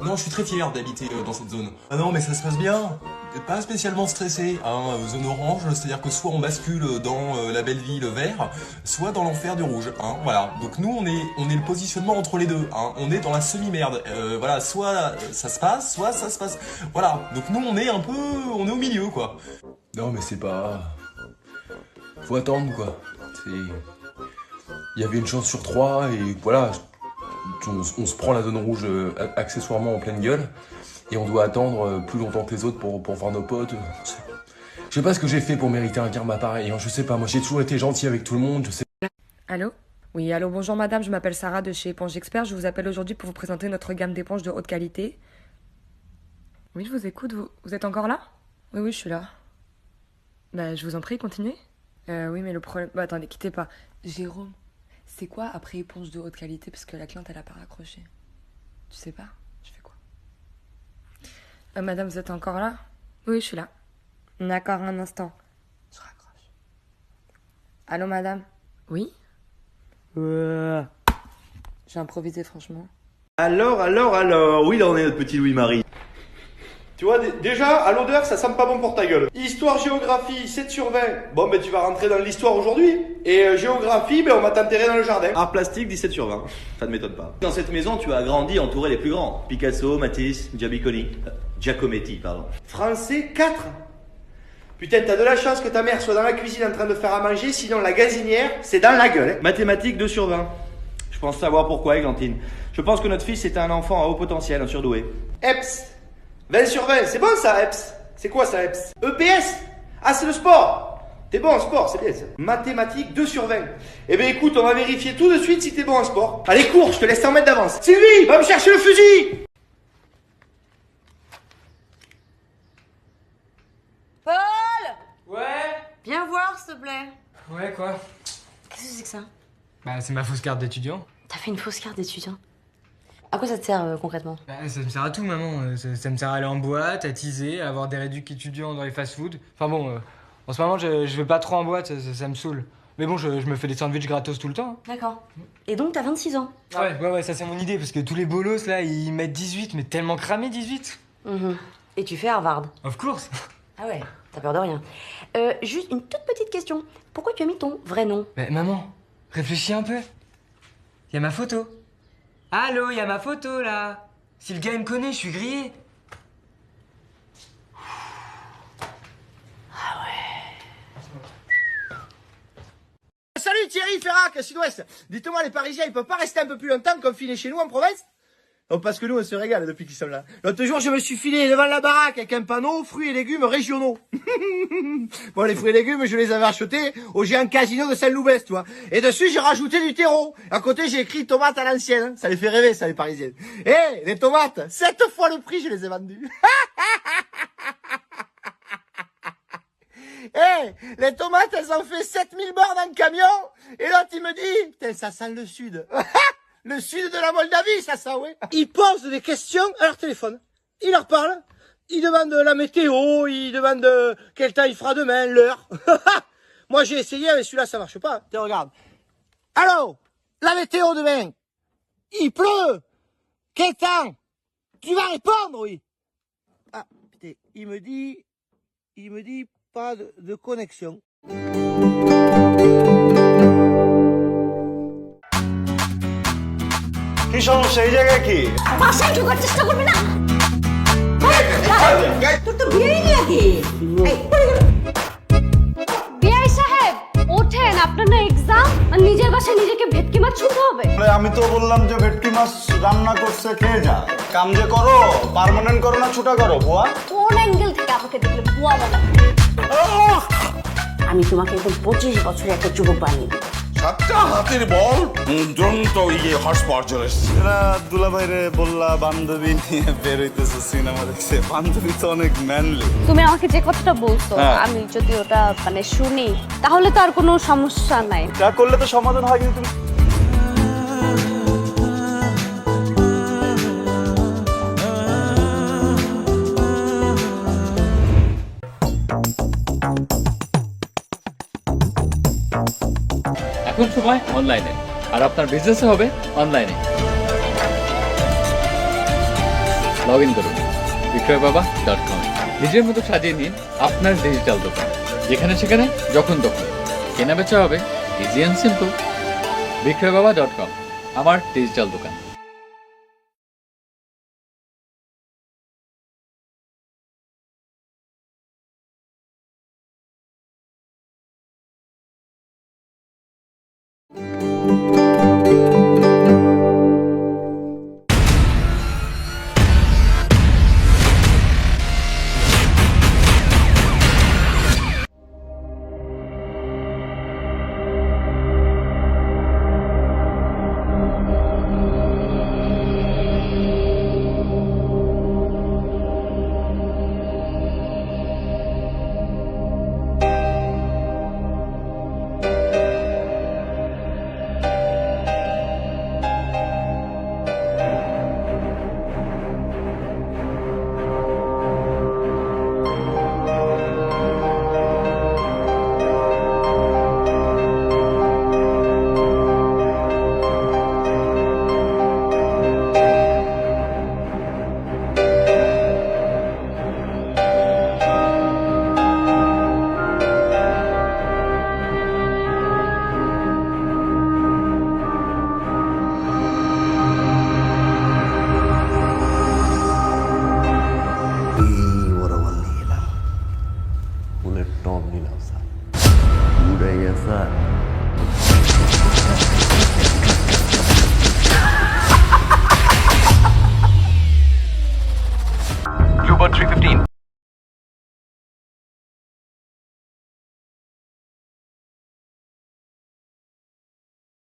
Non, je suis très fier d'habiter dans cette zone. Ah non mais ça se passe bien. Pas spécialement stressé, hein. Zone orange, c'est-à-dire que soit on bascule dans la belle ville vert, soit dans l'enfer du rouge, hein. Voilà. Donc nous on est le positionnement entre les deux, hein. On est dans la semi-merde. Voilà, soit ça se passe, soit ça se passe. Voilà. Donc nous on est au milieu quoi. Non mais c'est pas... Faut attendre quoi. Il y avait une chance sur 3 et voilà. On se prend la zone rouge accessoirement en pleine gueule. Et on doit attendre plus longtemps que les autres pour voir nos potes. Je sais pas ce que j'ai fait pour mériter un karma pareil, hein. Je sais pas, moi j'ai toujours été gentil avec tout le monde, je sais. Allô? Oui, allô, bonjour madame, je m'appelle Sarah de chez Éponge Expert. Je vous appelle aujourd'hui pour vous présenter notre gamme d'éponges de haute qualité. Oui, je vous écoute, vous êtes encore là? Oui, je suis là. Bah, je vous en prie, continuez. Oui, mais le problème... Bah, attendez, quittez pas. Jérôme, c'est quoi après éponge de haute qualité? Parce que la cliente, elle a pas raccroché. Tu sais pas? Je fais quoi? Madame, vous êtes encore là? Oui, je suis là. D'accord, un instant. Je raccroche. Allô, madame? Oui? J'ai improvisé, franchement. Alors, où il en est notre petit Louis-Marie? Tu vois, déjà, à l'odeur, ça sent pas bon pour ta gueule. Histoire, géographie, 7 sur 20. Bon, ben tu vas rentrer dans l'histoire aujourd'hui. Et géographie, ben on va t'enterrer dans le jardin. Art plastique, 17 sur 20. Ça ne m'étonne pas. Dans cette maison, tu as grandi entouré des plus grands. Picasso, Matisse, Giacometti, pardon. Français, 4. Putain, t'as de la chance que ta mère soit dans la cuisine en train de faire à manger, sinon la gazinière, c'est dans la gueule. Hein. Mathématiques, 2 sur 20. Je pense savoir pourquoi, Églantine. Je pense que notre fils est un enfant à haut potentiel, un surdoué. EPS, 20 sur 20, c'est bon ça, EPS. C'est quoi ça, EPS? EPS? Ah, c'est le sport. T'es bon en sport, c'est bien ça. Mathématiques, 2 sur 20. Eh ben écoute, on va vérifier tout de suite si t'es bon en sport. Allez, cours, je te laisse 100 mètres d'avance. Sylvie, va me chercher le fusil. Paul! Ouais? Viens voir, s'il te plaît. Ouais, quoi? Qu'est-ce que c'est que ça? Bah, c'est ma fausse carte d'étudiant. T'as fait une fausse carte d'étudiant? À quoi ça te sert concrètement? Bah, ça me sert à tout, maman. Ça me sert à aller en boîte, à teaser, à avoir des réducs étudiants dans les fast-food. Enfin bon, en ce moment, je vais pas trop en boîte, ça me saoule. Mais bon, je me fais des sandwichs gratos tout le temps. D'accord. Et donc, t'as 26 ans? Ouais, ça c'est mon idée, parce que tous les bolos, là, ils mettent 18, mais tellement cramé 18. Et tu fais Harvard? Of course. Ah ouais, t'as peur de rien. Juste une toute petite question. Pourquoi tu as mis ton vrai nom? Mais maman, réfléchis un peu. Y a ma photo. Allô, y a ma photo, là. Si le gars il me connaît, je suis grillé. Salut Thierry Ferrac, Sud-Ouest. Dites-moi, les Parisiens, ils peuvent pas rester un peu plus longtemps confinés chez nous en province? Non, parce que nous, on se régale depuis qu'ils sont là. L'autre jour, je me suis filé devant la baraque avec un panneau fruits et légumes régionaux. Bon, les fruits et légumes, je les avais achetés au géant casino de Saint-Loubès, tu vois. Et dessus, j'ai rajouté du terreau. À côté, j'ai écrit tomates à l'ancienne. Ça les fait rêver, ça, les Parisiens. Les tomates, 7 fois le prix, je les ai vendues. Les tomates, elles ont fait 7000 bornes en camion. Et l'autre, il me dit, putain, ça sent le sud. Le sud de la Moldavie, ça sent, ouais. Il pose des questions à leur téléphone. Il leur parle. Il demande la météo. Il demande quel temps il fera demain, l'heure. Moi, j'ai essayé, mais celui-là, ça marche pas. Tiens, regarde. Allô, la météo demain. Il pleut. Quel temps? Tu vas répondre, oui. Ah, putain, il me dit pas de connexion. কি সমস্যা এই জায়গায় কি? বাসায় ঢোকার চেষ্টা করবি না। তোর তো বিয়েই নাকি? বিআই সাহেব ওঠেন, আপনার না এক্সাম আর নিজের বাসায় নিজেকে ভেটকি মাছ ছুঁতে হবে। আমি তো বললাম যে ভেটকি মাছ রান্না করছে খেয়ে যা। কাম যে করো, পার্মানেন্ট করো না ছুটা করো বুয়া? কোন অ্যাঙ্গেল থেকে আমাকে দেখলে বুয়া বলা? আমি তোমাকে একদম 25 বছরের একটা যুবক বানিয়ে দিই। সাতটা হাতের বল দ্রন্ত হর্স পাওয়ার চলে এসছে। দুলা ভাইরে বললা বান্ধবী নিয়ে বের হইতেছে সিনেমা দেখছে। বান্ধবী তো অনেক ম্যানলি। তুমি আমাকে যে কথাটা বলছো আমি যদি ওটা মানে শুনি তাহলে তো আর কোনো সমস্যা নাই। যা করলে তো সমাধান হয়, কিন্তু তুমি এখন সময় অনলাইনে, আর আপনার বিজনেসও হবে অনলাইনে। লগ ইন করুন বিক্রয়বাবা.com। নিজের মতো সাজিয়ে নিন আপনার ডিজিটাল দোকান, যেখানে সেখানে যখন তখন কেনা বেচা হবে ইজি অ্যান্ড সিম্পল। বিক্রয়বাবা.com, আমার ডিজিটাল দোকান। Mulai Tom ni lah Ustaz. Budaya Ustaz.